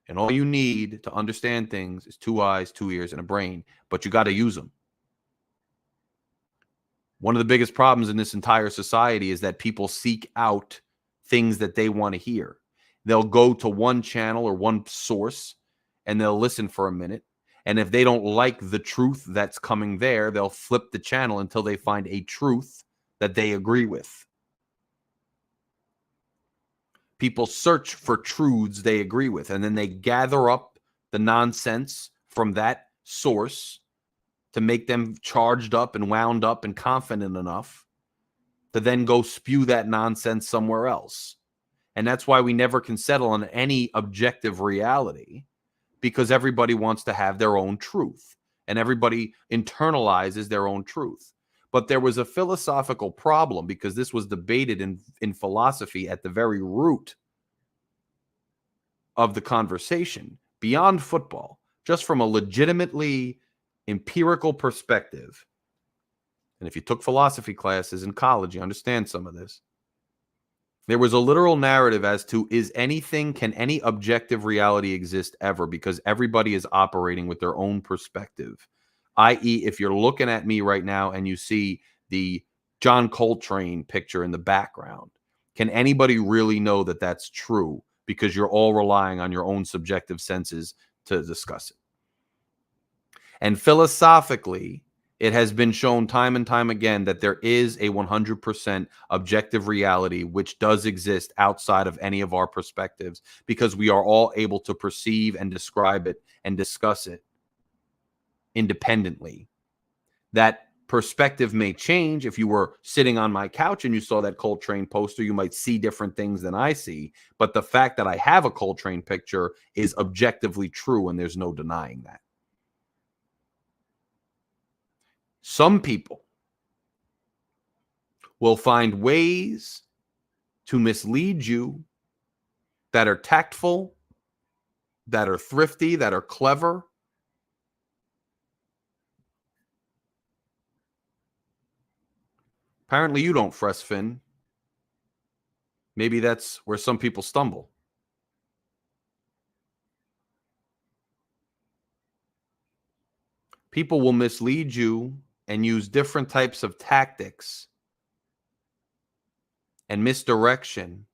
[SPEAKER 1] And all you need to understand things is 2 eyes, 2 ears, and a brain, but you got to use them. One of the biggest problems in this entire society is that people seek out things that they want to hear. They'll go to one channel or one source and they'll listen for a minute. And if they don't like the truth that's coming there, they'll flip the channel until they find a truth that they agree with. People search for truths they agree with, and then they gather up the nonsense from that source to make them charged up and wound up and confident enough to then go spew that nonsense somewhere else. And that's why we never can settle on any objective reality, because everybody wants to have their own truth and everybody internalizes their own truth. But there was a philosophical problem, because this was debated in philosophy at the very root of the conversation, beyond football, just from a legitimately empirical perspective. And if you took philosophy classes in college, you understand some of this. There was a literal narrative as to, can any objective reality exist ever? Because everybody is operating with their own perspective. I.e., if you're looking at me right now and you see the John Coltrane picture in the background, can anybody really know that that's true? Because you're all relying on your own subjective senses to discuss it. And philosophically, it has been shown time and time again that there is a 100% objective reality which does exist outside of any of our perspectives, because we are all able to perceive and describe it and discuss it independently. That perspective may change. If you were sitting on my couch and you saw that Coltrane poster, you might see different things than I see. But the fact that I have a Coltrane picture is objectively true, and there's no denying that. Some people will find ways to mislead you that are tactful, that are thrifty, that are clever. Apparently you don't, Fresh Finn. Maybe that's where some people stumble. People will mislead you and use different types of tactics and misdirection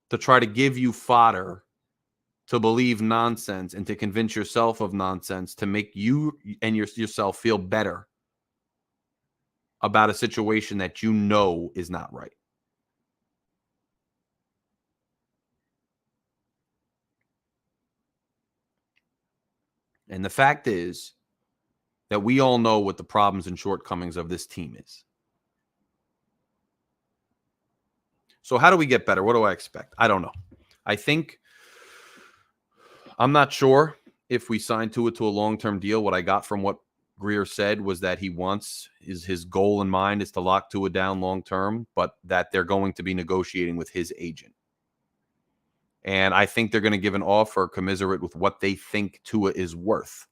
[SPEAKER 1] to try to give you fodder to believe nonsense and to convince yourself of nonsense, to make you and yourself feel better about a situation that you know is not right. And the fact is that we all know what the problems and shortcomings of this team is. So how do we get better? What do I expect? I don't know. I'm not sure if we sign Tua to a long-term deal. What I got from what Grier said was that his goal in mind is to lock Tua down long-term, but that they're going to be negotiating with his agent. And I think they're going to give an offer commensurate with what they think Tua is worth.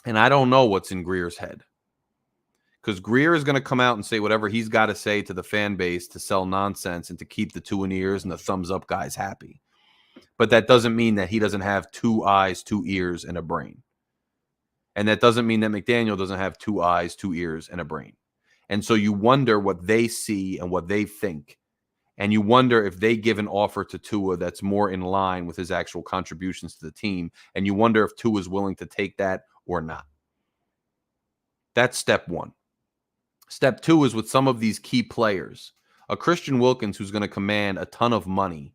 [SPEAKER 1] And I don't know what's in Grier's head, because Grier is going to come out and say whatever he's got to say to the fan base to sell nonsense and to keep the two ears and the thumbs up guys happy. But that doesn't mean that he doesn't have 2 eyes, 2 ears, and a brain. And that doesn't mean that McDaniel doesn't have 2 eyes, 2 ears, and a brain. And so you wonder what they see and what they think. And you wonder if they give an offer to Tua that's more in line with his actual contributions to the team. And you wonder if Tua is willing to take that or not. That's step one. Step two is with some of these key players. A Christian Wilkins who's going to command a ton of money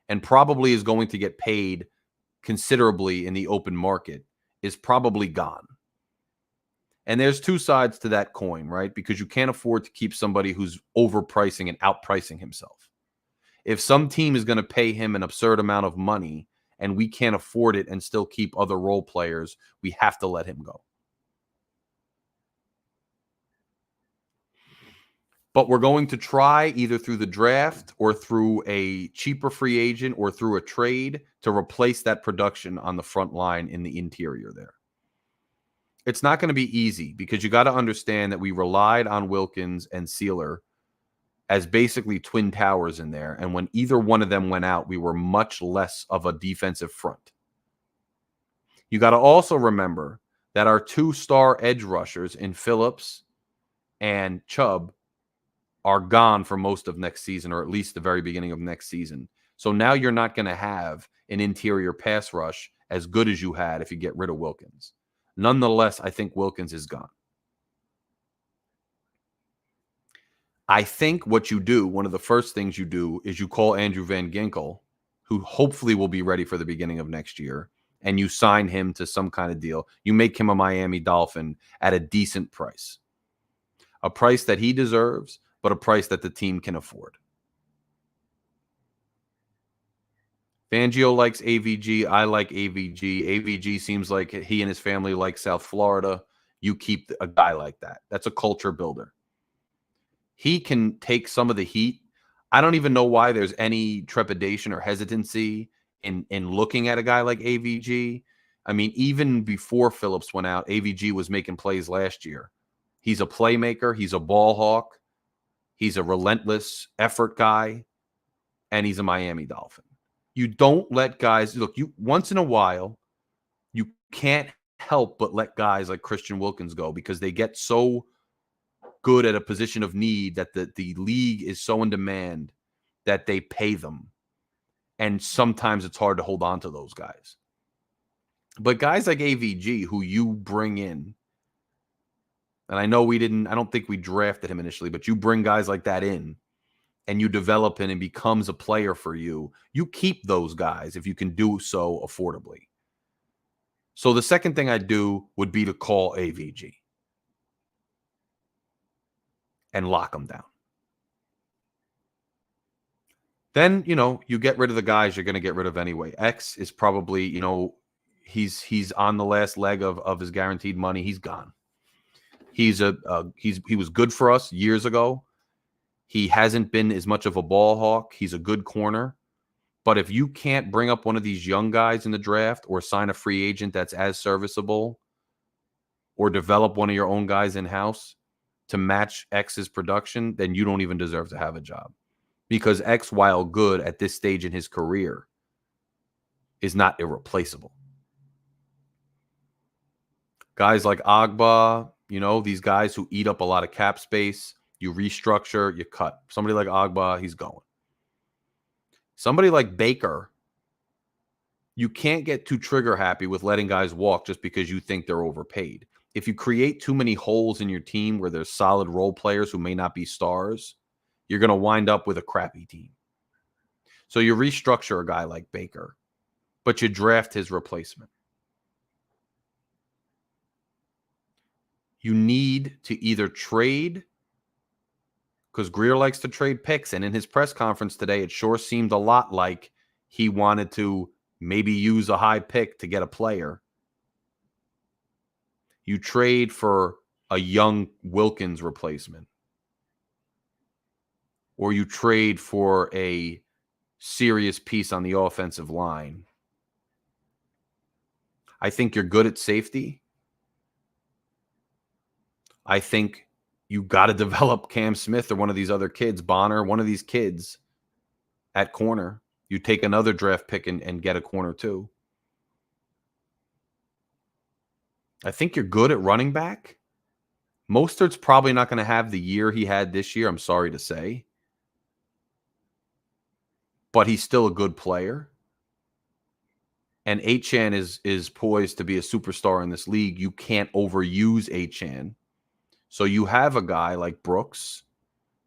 [SPEAKER 1] and probably is going to get paid considerably in the open market is probably gone. And there's two sides to that coin, right? Because you can't afford to keep somebody who's overpricing and outpricing himself. If some team is going to pay him an absurd amount of money and we can't afford it and still keep other role players, we have to let him go. But we're going to try either through the draft or through a cheaper free agent or through a trade to replace that production on the front line in the interior there. It's not going to be easy, because you got to understand that we relied on Wilkins and Sealer as basically twin towers in there. And when either one of them went out, we were much less of a defensive front. You got to also remember that our 2-star edge rushers in Phillips and Chubb are gone for most of next season, or at least the very beginning of next season. So now you're not going to have an interior pass rush as good as you had if you get rid of Wilkins. Nonetheless, I think Wilkins is gone. I think what you do, one of the first things you do, is you call Andrew Van Ginkel, who hopefully will be ready for the beginning of next year, and you sign him to some kind of deal. You make him a Miami Dolphin at a decent price. A price that he deserves, but a price that the team can afford. Fangio likes AVG. I like AVG. AVG seems like he and his family like South Florida. You keep a guy like that. That's a culture builder. He can take some of the heat. I don't even know why there's any trepidation or hesitancy in looking at a guy like AVG. I mean, even before Phillips went out, AVG was making plays last year. He's a playmaker. He's a ball hawk. He's a relentless effort guy. And he's a Miami Dolphin. You don't let guys look. You once in a while, you can't help but let guys like Christian Wilkins go because they get so good at a position of need that the league is so in demand that they pay them. And sometimes it's hard to hold on to those guys. But guys like AVG, who you bring in, and I don't think we drafted him initially, but you bring guys like that in, and you develop him and becomes a player for you, you keep those guys if you can do so affordably. So the second thing I'd do would be to call AVG and lock him down. Then, you get rid of the guys you're going to get rid of anyway. X is probably, he's on the last leg of his guaranteed money. He's gone. He was good for us years ago. He hasn't been as much of a ball hawk. He's a good corner. But if you can't bring up one of these young guys in the draft or sign a free agent that's as serviceable or develop one of your own guys in-house to match X's production, then you don't even deserve to have a job. Because X, while good at this stage in his career, is not irreplaceable. Guys like Agba, these guys who eat up a lot of cap space, you restructure, you cut. Somebody like Agba, he's going. Somebody like Baker, you can't get too trigger happy with letting guys walk just because you think they're overpaid. If you create too many holes in your team where there's solid role players who may not be stars, you're going to wind up with a crappy team. So you restructure a guy like Baker, but you draft his replacement. You need to either trade, because Grier likes to trade picks, and in his press conference today, it sure seemed a lot like he wanted to maybe use a high pick to get a player. You trade for a young Wilkins replacement, or you trade for a serious piece on the offensive line. I think you're good at safety. I think you got to develop Cam Smith or one of these other kids, Bonner, one of these kids at corner. You take another draft pick and get a corner too. I think you're good at running back. Mostert's probably not going to have the year he had this year, I'm sorry to say. But he's still a good player. And Achane is poised to be a superstar in this league. You can't overuse Achane. So you have a guy like Brooks.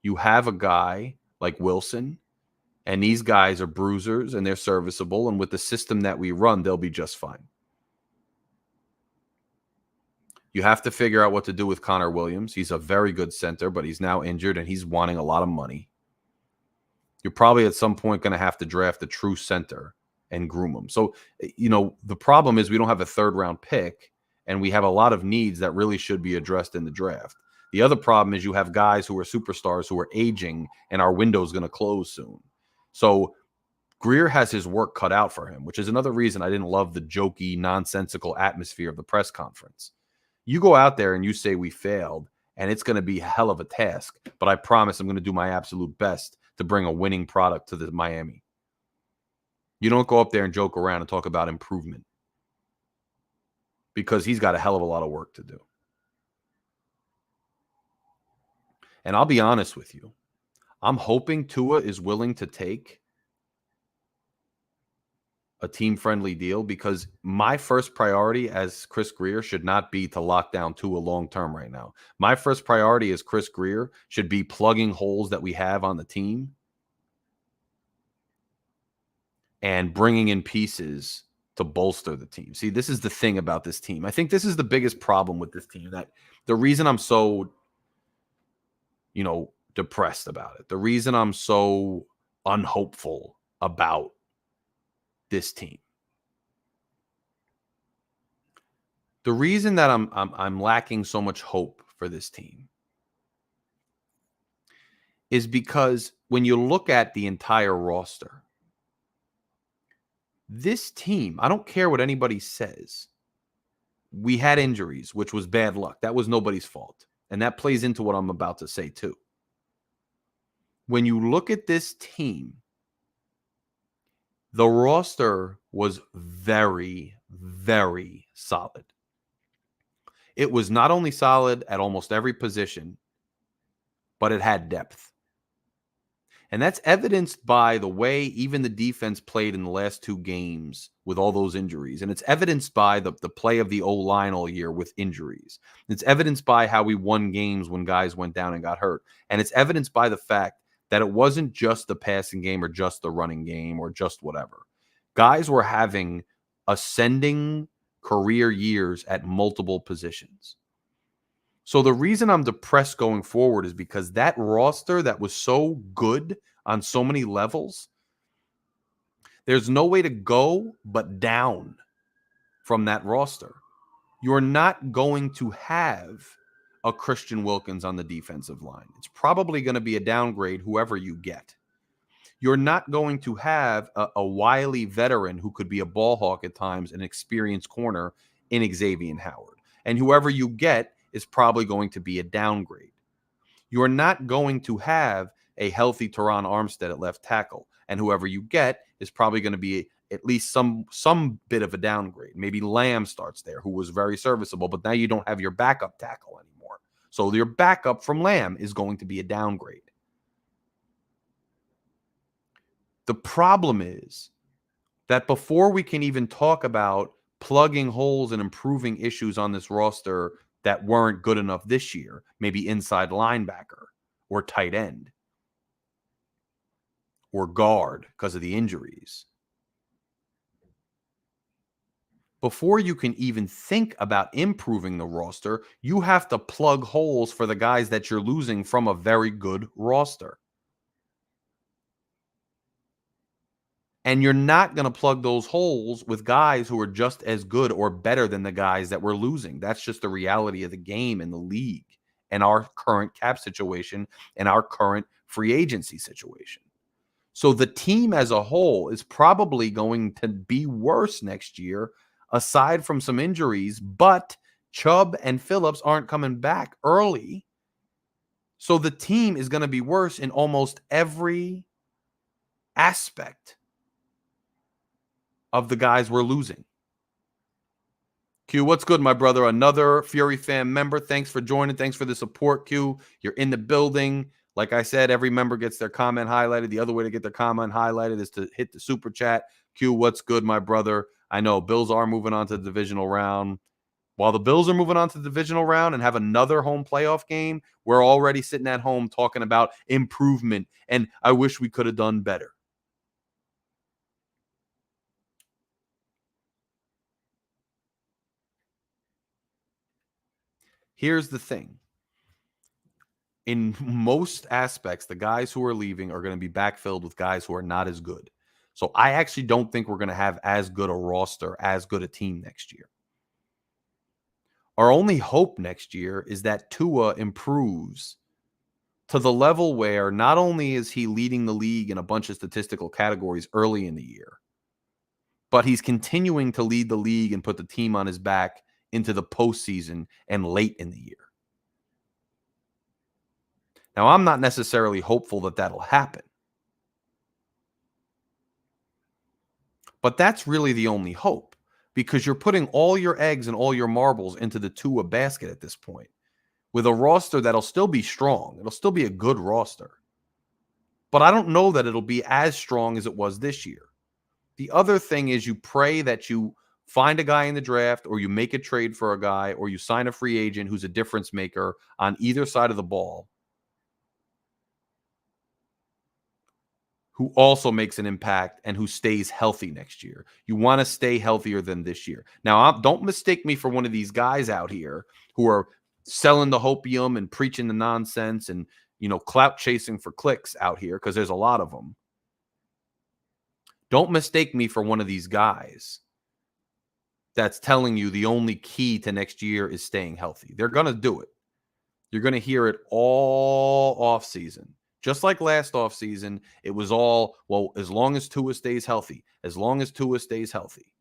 [SPEAKER 1] You have a guy like Wilson. And these guys are bruisers and they're serviceable. And with the system that we run, they'll be just fine. You have to figure out what to do with Connor Williams. He's a very good center, but he's now injured and he's wanting a lot of money. You're probably at some point going to have to draft a true center and groom him. So, the problem is we don't have a third-round pick, and we have a lot of needs that really should be addressed in the draft. The other problem is you have guys who are superstars who are aging, and our window is going to close soon. So Grier has his work cut out for him, which is another reason I didn't love the jokey, nonsensical atmosphere of the press conference. You go out there and you say we failed, and it's going to be a hell of a task, but I promise I'm going to do my absolute best to bring a winning product to the Miami. You don't go up there and joke around and talk about improvement because he's got a hell of a lot of work to do. And I'll be honest with you. I'm hoping Tua is willing to take a team-friendly deal because my first priority as Chris Grier should not be to lock down Tua long-term right now. My first priority as Chris Grier should be plugging holes that we have on the team and bringing in pieces to bolster the team. See, this is the thing about this team. I think this is the biggest problem with this team, that the reason I'm so, depressed about it, the reason I'm so unhopeful about this team, the reason that I'm lacking so much hope for this team is because when you look at the entire roster, this team, I don't care what anybody says, we had injuries, which was bad luck. That was nobody's fault. And that plays into what I'm about to say too. When you look at this team, the roster was very, very solid. It was not only solid at almost every position, but it had depth. And that's evidenced by the way even the defense played in the last 2 games with all those injuries. And it's evidenced by the play of the O-line all year with injuries. It's evidenced by how we won games when guys went down and got hurt. And it's evidenced by the fact that it wasn't just the passing game or just the running game or just whatever. Guys were having ascending career years at multiple positions. So the reason I'm depressed going forward is because that roster that was so good on so many levels, there's no way to go but down from that roster. You're not going to have a Christian Wilkins on the defensive line. It's probably going to be a downgrade, whoever you get. You're not going to have a wily veteran who could be a ball hawk at times, an experienced corner in Xavier Howard. And whoever you get is probably going to be a downgrade. You're not going to have a healthy Teron Armstead at left tackle. And whoever you get is probably going to be at least some bit of a downgrade. Maybe Lamb starts there, who was very serviceable, but now you don't have your backup tackle anymore. So your backup from Lamb is going to be a downgrade. The problem is that before we can even talk about plugging holes and improving issues on this roster that weren't good enough this year, maybe inside linebacker or tight end or guard because of the injuries, before you can even think about improving the roster, you have to plug holes for the guys that you're losing from a very good roster. And you're not going to plug those holes with guys who are just as good or better than the guys that we're losing. That's just the reality of the game in the league and our current cap situation and our current free agency situation. So the team as a whole is probably going to be worse next year, aside from some injuries, but Chubb and Phillips aren't coming back early. So the team is going to be worse in almost every aspect of the guys we're losing. Q, what's good, my brother? Another Fury fan member. Thanks for joining. Thanks for the support, Q. You're in the building. Like I said, every member gets their comment highlighted. The other way to get their comment highlighted is to hit the super chat. Q, what's good, my brother? I know Bills are moving on to the divisional round. While the Bills are moving on to the divisional round and have another home playoff game, we're already sitting at home talking about improvement, and I wish we could have done better. Here's the thing. In most aspects, the guys who are leaving are going to be backfilled with guys who are not as good. So I actually don't think we're going to have as good a roster, as good a team next year. Our only hope next year is that Tua improves to the level where not only is he leading the league in a bunch of statistical categories early in the year, but he's continuing to lead the league and put the team on his back into the postseason and late in the year. Now, I'm not necessarily hopeful that that'll happen, but that's really the only hope, because you're putting all your eggs and all your marbles into the Tua basket at this point with a roster that'll still be strong. It'll still be a good roster, but I don't know that it'll be as strong as it was this year. The other thing is you pray that you find a guy in the draft, or you make a trade for a guy, or you sign a free agent who's a difference maker on either side of the ball, who also makes an impact and who stays healthy next year. You want to stay healthier than this year. Now, don't mistake me for one of these guys out here who are selling the hopium and preaching the nonsense and clout chasing for clicks out here, because there's a lot of them. Don't mistake me for one of these guys that's telling you the only key to next year is staying healthy. They're going to do it. You're going to hear it all offseason. Just like last offseason, it was all, well, as long as Tua stays healthy, as long as Tua stays healthy.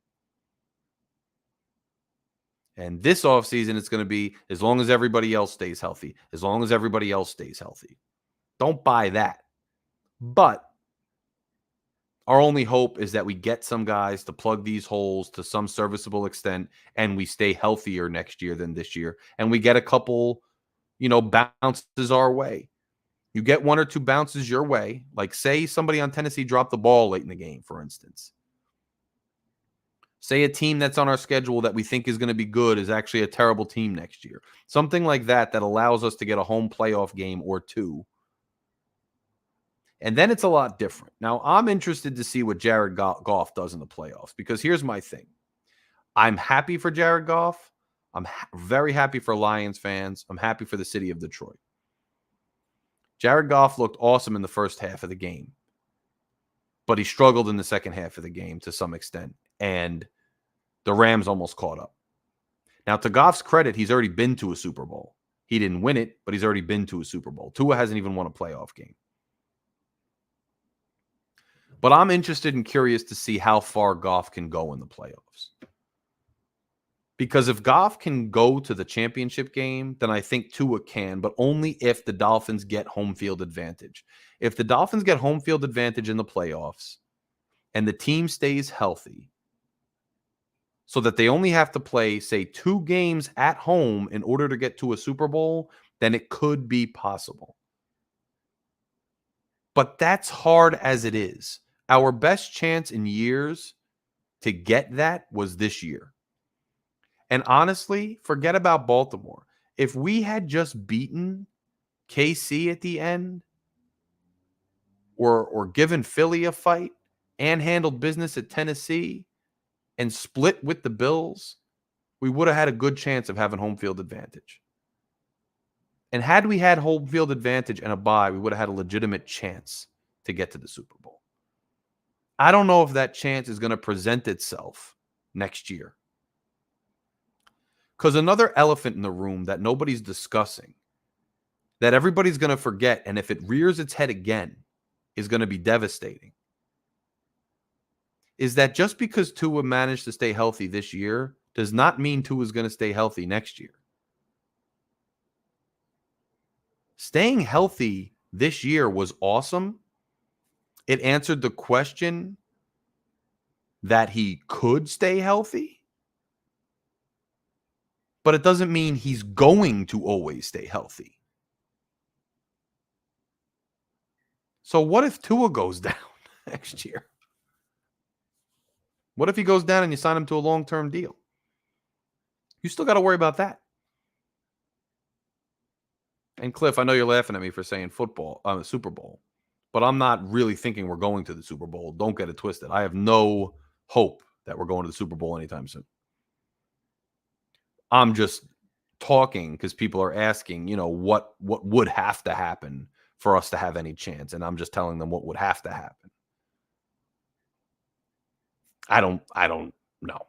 [SPEAKER 1] And this offseason, it's going to be as long as everybody else stays healthy, as long as everybody else stays healthy. Don't buy that. But our only hope is that we get some guys to plug these holes to some serviceable extent, and we stay healthier next year than this year. And we get a couple, bounces our way. You get one or two bounces your way. Like, say somebody on Tennessee dropped the ball late in the game, for instance. Say a team that's on our schedule that we think is going to be good is actually a terrible team next year. Something like that allows us to get a home playoff game or two. And then it's a lot different. Now, I'm interested to see what Jared Goff does in the playoffs, because here's my thing. I'm happy for Jared Goff. I'm very happy for Lions fans. I'm happy for the city of Detroit. Jared Goff looked awesome in the first half of the game, but he struggled in the second half of the game to some extent, and the Rams almost caught up. Now, to Goff's credit, he's already been to a Super Bowl. He didn't win it, but he's already been to a Super Bowl. Tua hasn't even won a playoff game. But I'm interested and curious to see how far Goff can go in the playoffs. Because if Goff can go to the championship game, then I think Tua can, but only if the Dolphins get home field advantage. If the Dolphins get home field advantage in the playoffs and the team stays healthy so that they only have to play, say, 2 games at home in order to get to a Super Bowl, then it could be possible. But that's hard as it is. Our best chance in years to get that was this year. And honestly, forget about Baltimore. If we had just beaten KC at the end, or given Philly a fight and handled business at Tennessee and split with the Bills, we would have had a good chance of having home field advantage. And had we had home field advantage and a bye, we would have had a legitimate chance to get to the Super Bowl. I don't know if that chance is going to present itself next year. Because another elephant in the room that nobody's discussing, that everybody's going to forget, and if it rears its head again, is going to be devastating, is that just because Tua managed to stay healthy this year does not mean Tua is going to stay healthy next year. Staying healthy this year was awesome. It answered the question that he could stay healthy. But it doesn't mean he's going to always stay healthy. So what if Tua goes down next year? What if he goes down and you sign him to a long-term deal? You still got to worry about that. And Cliff, I know you're laughing at me for saying football, Super Bowl, but I'm not really thinking we're going to the Super Bowl. Don't get it twisted. I have no hope that we're going to the Super Bowl anytime soon. I'm just talking because people are asking, what would have to happen for us to have any chance, and I'm just telling them what would have to happen. I don't know.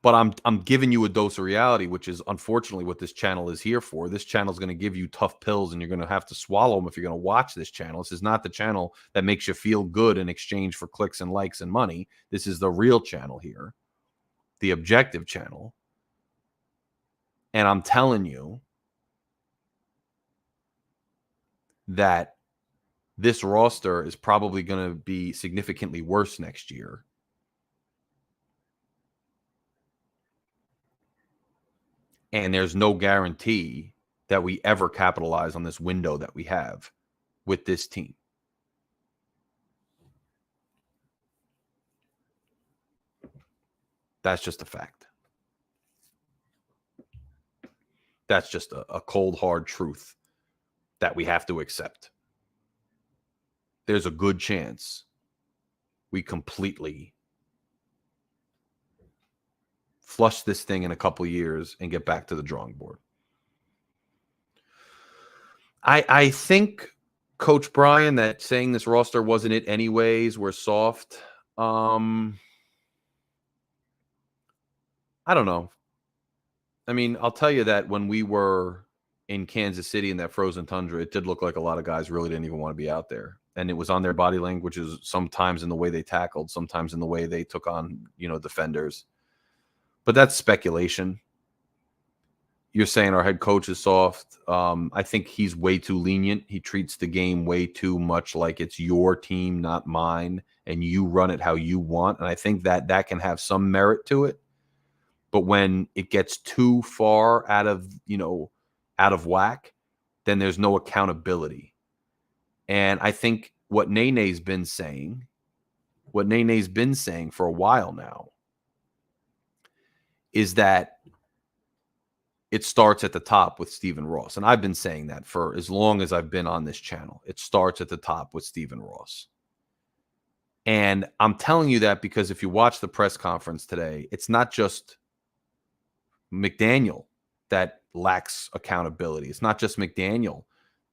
[SPEAKER 1] But I'm giving you a dose of reality, which is unfortunately what this channel is here for. This channel is going to give you tough pills, and you're going to have to swallow them if you're going to watch this channel. This is not the channel that makes you feel good in exchange for clicks and likes and money. This is the real channel here, the objective channel. And I'm telling you that this roster is probably going to be significantly worse next year. And there's no guarantee that we ever capitalize on this window that we have with this team. That's just a fact. That's just a cold, hard truth that we have to accept. There's a good chance we completely flush this thing in a couple years and get back to the drawing board. I think, Coach Brian, that saying this roster wasn't it anyways, we're soft. I don't know. I mean, I'll tell you that when we were in Kansas City in that frozen tundra, it did look like a lot of guys really didn't even want to be out there. And it was on their body languages, sometimes in the way they tackled, sometimes in the way they took on, defenders. But that's speculation. You're saying our head coach is soft. I think he's way too lenient. He treats the game way too much like it's your team, not mine, and you run it how you want. And I think that can have some merit to it. But when it gets too far out of whack, then there's no accountability. And I think what Nene's been saying for a while now, is that it starts at the top with Stephen Ross. And I've been saying that for as long as I've been on this channel. It starts at the top with Stephen Ross. And I'm telling you that because if you watch the press conference today, it's not just McDaniel that lacks accountability. It's not just McDaniel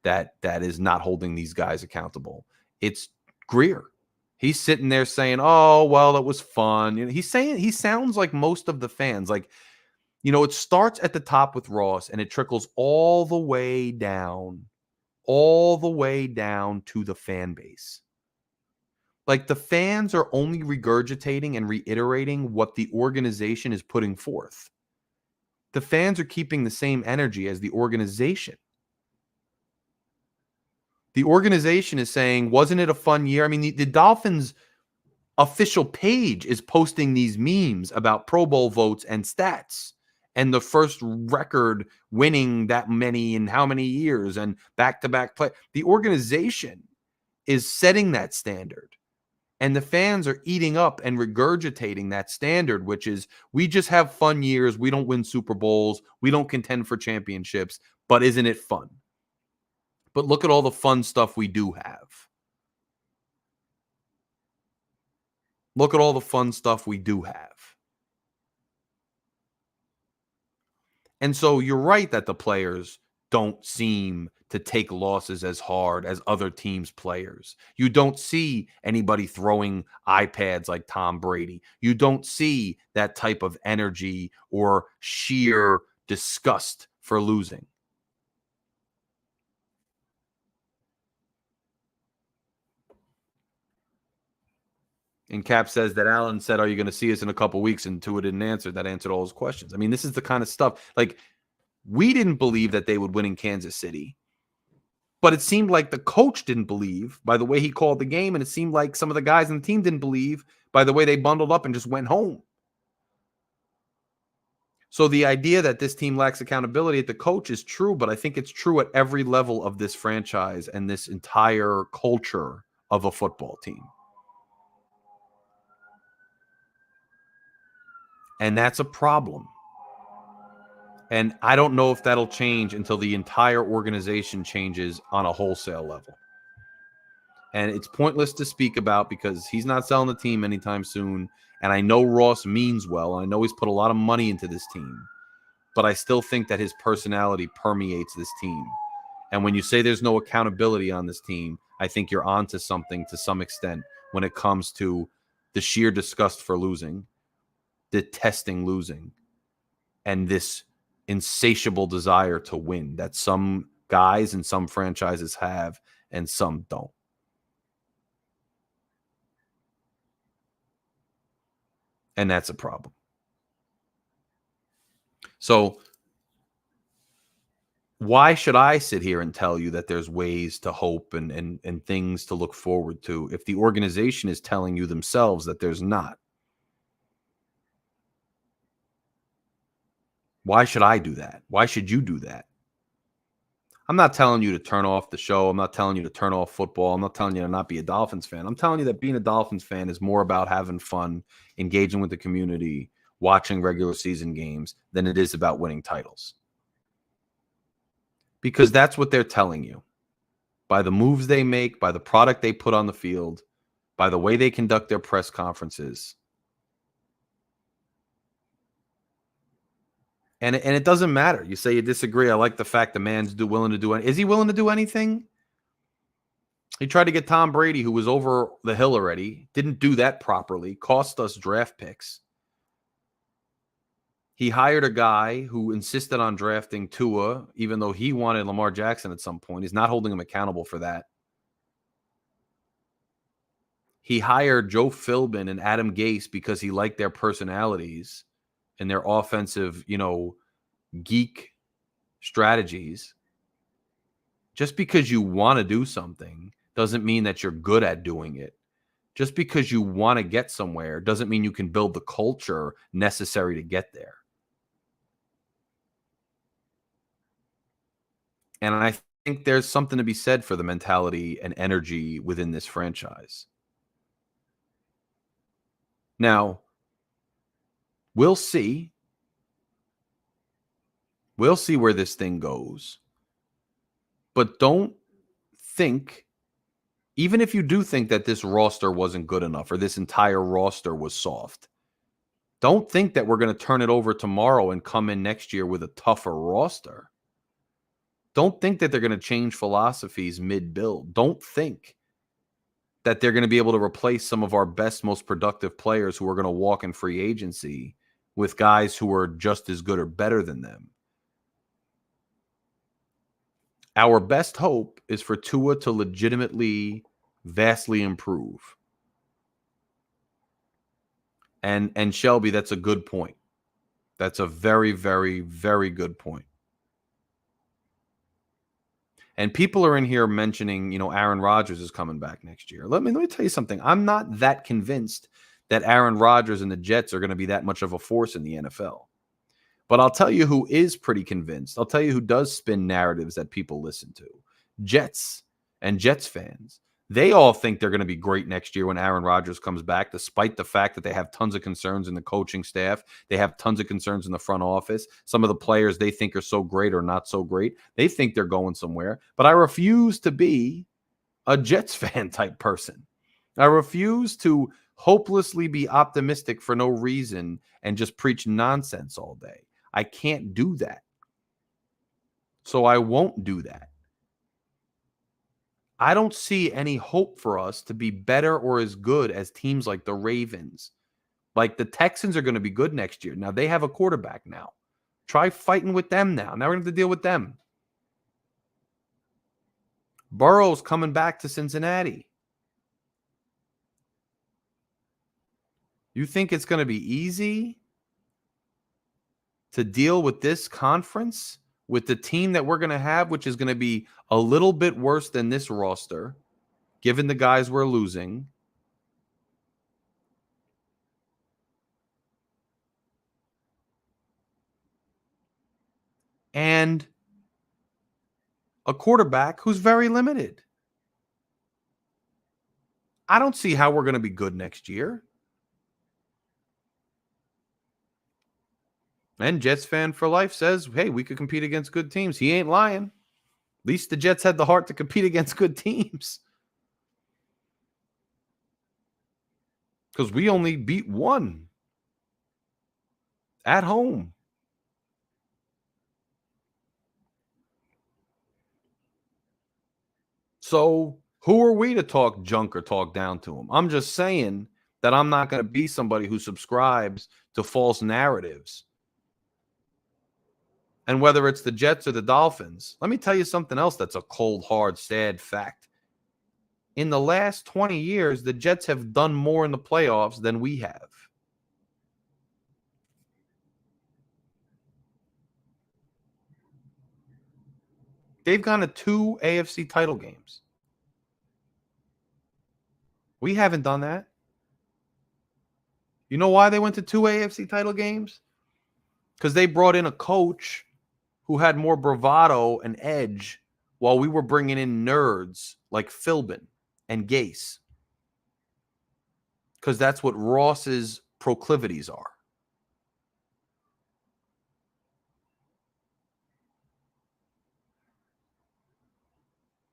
[SPEAKER 1] that is not holding these guys accountable. It's Grier. He's sitting there saying, "Oh, well, it was fun." He sounds like most of the fans. Like, it starts at the top with Ross and it trickles all the way down to the fan base. Like, the fans are only regurgitating and reiterating what the organization is putting forth. The fans are keeping the same energy as the organization. The organization is saying, wasn't it a fun year? I mean, the Dolphins official page is posting these memes about Pro Bowl votes and stats and the first record winning that many in how many years and back-to-back play. The organization is setting that standard. And the fans are eating up and regurgitating that standard, which is, we just have fun years. We don't win Super Bowls. We don't contend for championships. But isn't it fun? But look at all the fun stuff we do have. Look at all the fun stuff we do have. And so you're right that the players don't seem to take losses as hard as other teams' players. You don't see anybody throwing iPads like Tom Brady. You don't see that type of energy or sheer disgust for losing. And Cap says that Allen said, "Are you going to see us in a couple weeks?" And Tua didn't answer. That answered all his questions. I mean, this is the kind of stuff. Like, we didn't believe that they would win in Kansas City. But it seemed like the coach didn't believe by the way he called the game. And it seemed like some of the guys on the team didn't believe by the way they bundled up and just went home. So the idea that this team lacks accountability at the coach is true, but I think it's true at every level of this franchise and this entire culture of a football team. And that's a problem. And I don't know if that'll change until the entire organization changes on a wholesale level. And it's pointless to speak about because he's not selling the team anytime soon. And I know Ross means well. I know he's put a lot of money into this team. But I still think that his personality permeates this team. And when you say there's no accountability on this team, I think you're onto something to some extent when it comes to the sheer disgust for losing, detesting losing, and this insatiable desire to win that some guys and some franchises have and some don't. And that's a problem. So why should I sit here and tell you that there's ways to hope and things to look forward to if the organization is telling you themselves that there's not? Why should I do that? Why should you do that? I'm not telling you to turn off the show. I'm not telling you to turn off football. I'm not telling you to not be a Dolphins fan. I'm telling you that being a Dolphins fan is more about having fun, engaging with the community, watching regular season games than it is about winning titles. Because that's what they're telling you. By the moves they make, by the product they put on the field, by the way they conduct their press conferences. And it doesn't matter. You say you disagree. I like the fact the man's willing to do it. Is he willing to do anything? He tried to get Tom Brady, who was over the hill already. Didn't do that properly. Cost us draft picks. He hired a guy who insisted on drafting Tua, even though he wanted Lamar Jackson at some point. He's not holding him accountable for that. He hired Joe Philbin and Adam Gase because he liked their personalities and their offensive, geek strategies. Just because you want to do something doesn't mean that you're good at doing it. Just because you want to get somewhere doesn't mean you can build the culture necessary to get there. And I think there's something to be said for the mentality and energy within this franchise. Now, we'll see. We'll see where this thing goes. But don't think, even if you do think that this roster wasn't good enough or this entire roster was soft, don't think that we're going to turn it over tomorrow and come in next year with a tougher roster. Don't think that they're going to change philosophies mid-build. Don't think that they're going to be able to replace some of our best, most productive players who are going to walk in free agency with guys who are just as good or better than them. Our best hope is for Tua to legitimately, vastly improve. And Shelby, that's a good point. That's a very, very, very good point. And people are in here mentioning, Aaron Rodgers is coming back next year. Let me tell you something. I'm not that convinced that Aaron Rodgers and the Jets are going to be that much of a force in the NFL. But I'll tell you who is pretty convinced. I'll tell you who does spin narratives that people listen to. Jets and Jets fans. They all think they're going to be great next year when Aaron Rodgers comes back, despite the fact that they have tons of concerns in the coaching staff. They have tons of concerns in the front office. Some of the players they think are so great or not so great. They think they're going somewhere. But I refuse to be a Jets fan type person. I refuse to hopelessly be optimistic for no reason and just preach nonsense all day. I can't do that. So I won't do that. I don't see any hope for us to be better or as good as teams like the Ravens. Like the Texans are going to be good next year. Now they have a quarterback now. Try fighting with them now. Now we're going to have to deal with them. Burrow's coming back to Cincinnati. You think it's going to be easy to deal with this conference, with the team that we're going to have, which is going to be a little bit worse than this roster, given the guys we're losing? And a quarterback who's very limited. I don't see how we're going to be good next year. And Jets fan for life says, hey, we could compete against good teams. He ain't lying. At least the Jets had the heart to compete against good teams. Because we only beat one at home. So who are we to talk junk or talk down to him? I'm just saying that I'm not going to be somebody who subscribes to false narratives. And whether it's the Jets or the Dolphins, let me tell you something else that's a cold, hard, sad fact. In the last 20 years, the Jets have done more in the playoffs than we have. They've gone to 2 AFC title games. We haven't done that. You know why they went to 2 AFC title games? Because they brought in a coach who had more bravado and edge while we were bringing in nerds like Philbin and Gase. Because that's what Ross's proclivities are.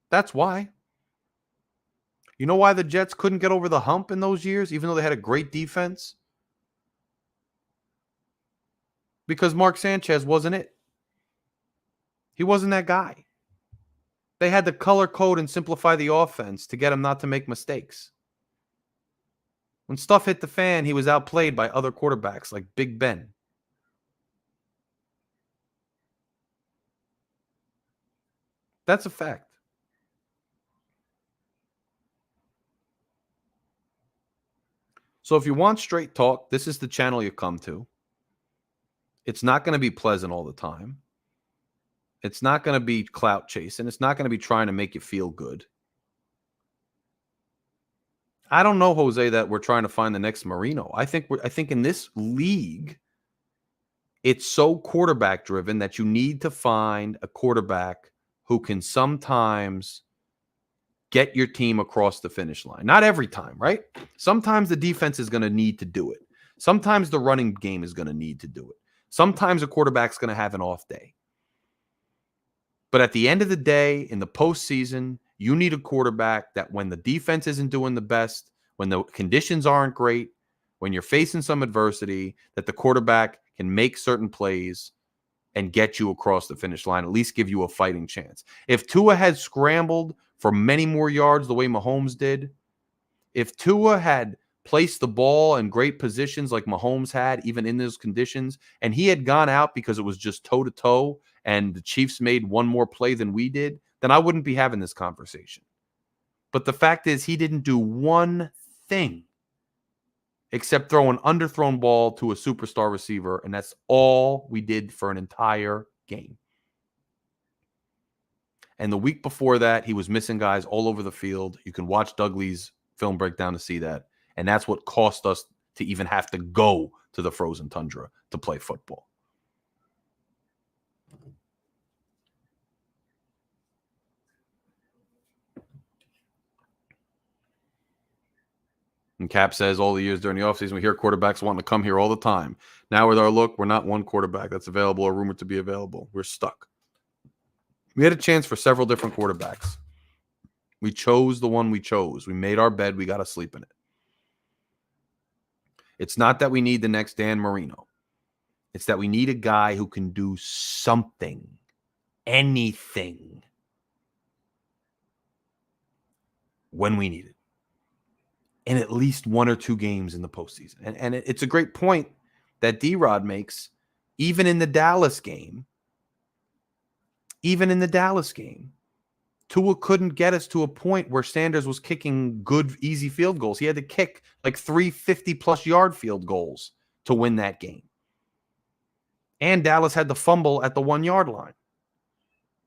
[SPEAKER 1] That's why. You know why the Jets couldn't get over the hump in those years, even though they had a great defense? because Mark Sanchez wasn't it. He wasn't that guy. They had to color code and simplify the offense to get him not to make mistakes. When stuff hit the fan, he was outplayed by other quarterbacks like Big Ben. That's a fact. So if you want straight talk, this is the channel you come to. It's not going to be pleasant all the time. It's not going to be clout chasing. It's not going to be trying to make you feel good. I don't know, Jose, that we're trying to find the next Marino. I think in this league, it's so quarterback driven that you need to find a quarterback who can sometimes get your team across the finish line. Not every time, right? Sometimes the defense is going to need to do it. Sometimes the running game is going to need to do it. Sometimes a quarterback's going to have an off day. But at the end of the day, in the postseason, you need a quarterback that when the defense isn't doing the best, when the conditions aren't great, when you're facing some adversity, that the quarterback can make certain plays and get you across the finish line, at least give you a fighting chance. If Tua had scrambled for many more yards the way Mahomes did, if Tua had placed the ball in great positions like Mahomes had, even in those conditions, and he had gone out because it was just toe-to-toe and the Chiefs made one more play than we did, then I wouldn't be having this conversation. But the fact is he didn't do one thing except throw an underthrown ball to a superstar receiver, and that's all we did for an entire game. And the week before that, he was missing guys all over the field. You can watch Doug Lee's film breakdown to see that. And that's what cost us to even have to go to the frozen tundra to play football. And Cap says all the years during the offseason, we hear quarterbacks wanting to come here all the time. Now with our look, we're not one quarterback that's available or rumored to be available. We're stuck. We had a chance for several different quarterbacks. We chose the one we chose. We made our bed. We got to sleep in it. It's not that we need the next Dan Marino. It's that we need a guy who can do something, anything, when we need it, in at least one or two games in the postseason. And it's a great point that D-Rod makes. Even in the Dallas game, Tua couldn't get us to a point where Sanders was kicking good, easy field goals. He had to kick like 350-plus yard field goals to win that game. And Dallas had the fumble at the 1-yard line.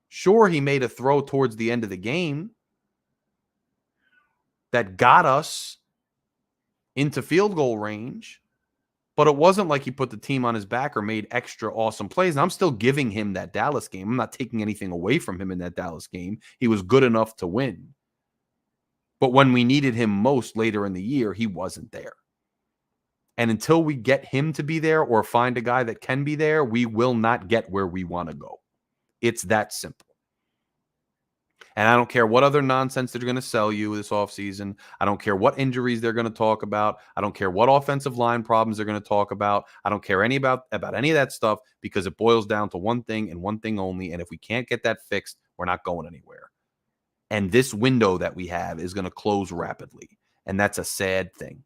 [SPEAKER 1] Sure, he made a throw towards the end of the game that got us into field goal range, but it wasn't like he put the team on his back or made extra awesome plays. And I'm still giving him that Dallas game. I'm not taking anything away from him in that Dallas game. He was good enough to win. But when we needed him most later in the year, he wasn't there. And until we get him to be there or find a guy that can be there, we will not get where we want to go. It's that simple. And I don't care what other nonsense they're going to sell you this offseason. I don't care what injuries they're going to talk about. I don't care what offensive line problems they're going to talk about. I don't care about any of that stuff, because it boils down to one thing and one thing only. And if we can't get that fixed, we're not going anywhere. And this window that we have is going to close rapidly. And that's a sad thing.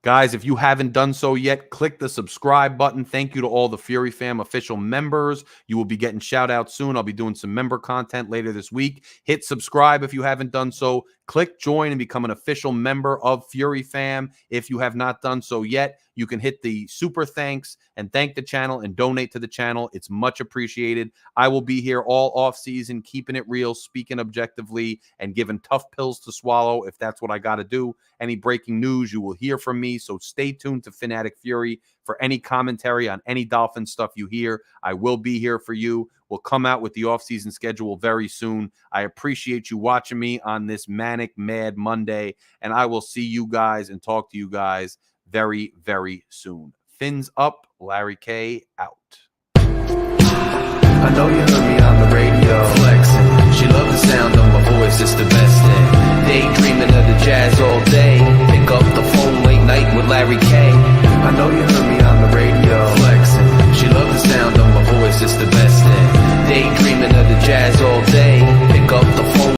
[SPEAKER 1] Guys, if you haven't done so yet, click the subscribe button. Thank you to all the Fury Fam official members. You will be getting shout outs soon. I'll be doing some member content later this week. Hit subscribe if you haven't done so. Click join and become an official member of Fury Fam. If you have not done so yet, you can hit the super thanks and thank the channel and donate to the channel. It's much appreciated. I will be here all off season, keeping it real, speaking objectively, and giving tough pills to swallow if that's what I got to do. Any breaking news, you will hear from me. So stay tuned to Phin-Addict Fury for any commentary on any Dolphin stuff you hear. I will be here for you. We'll come out with the offseason schedule very soon. I appreciate you watching me on this manic, mad Monday, and I will see you guys and talk to you guys very, very soon. Fins up, Larry K out.
[SPEAKER 2] I know you heard me on the radio flexing. She loved the sound.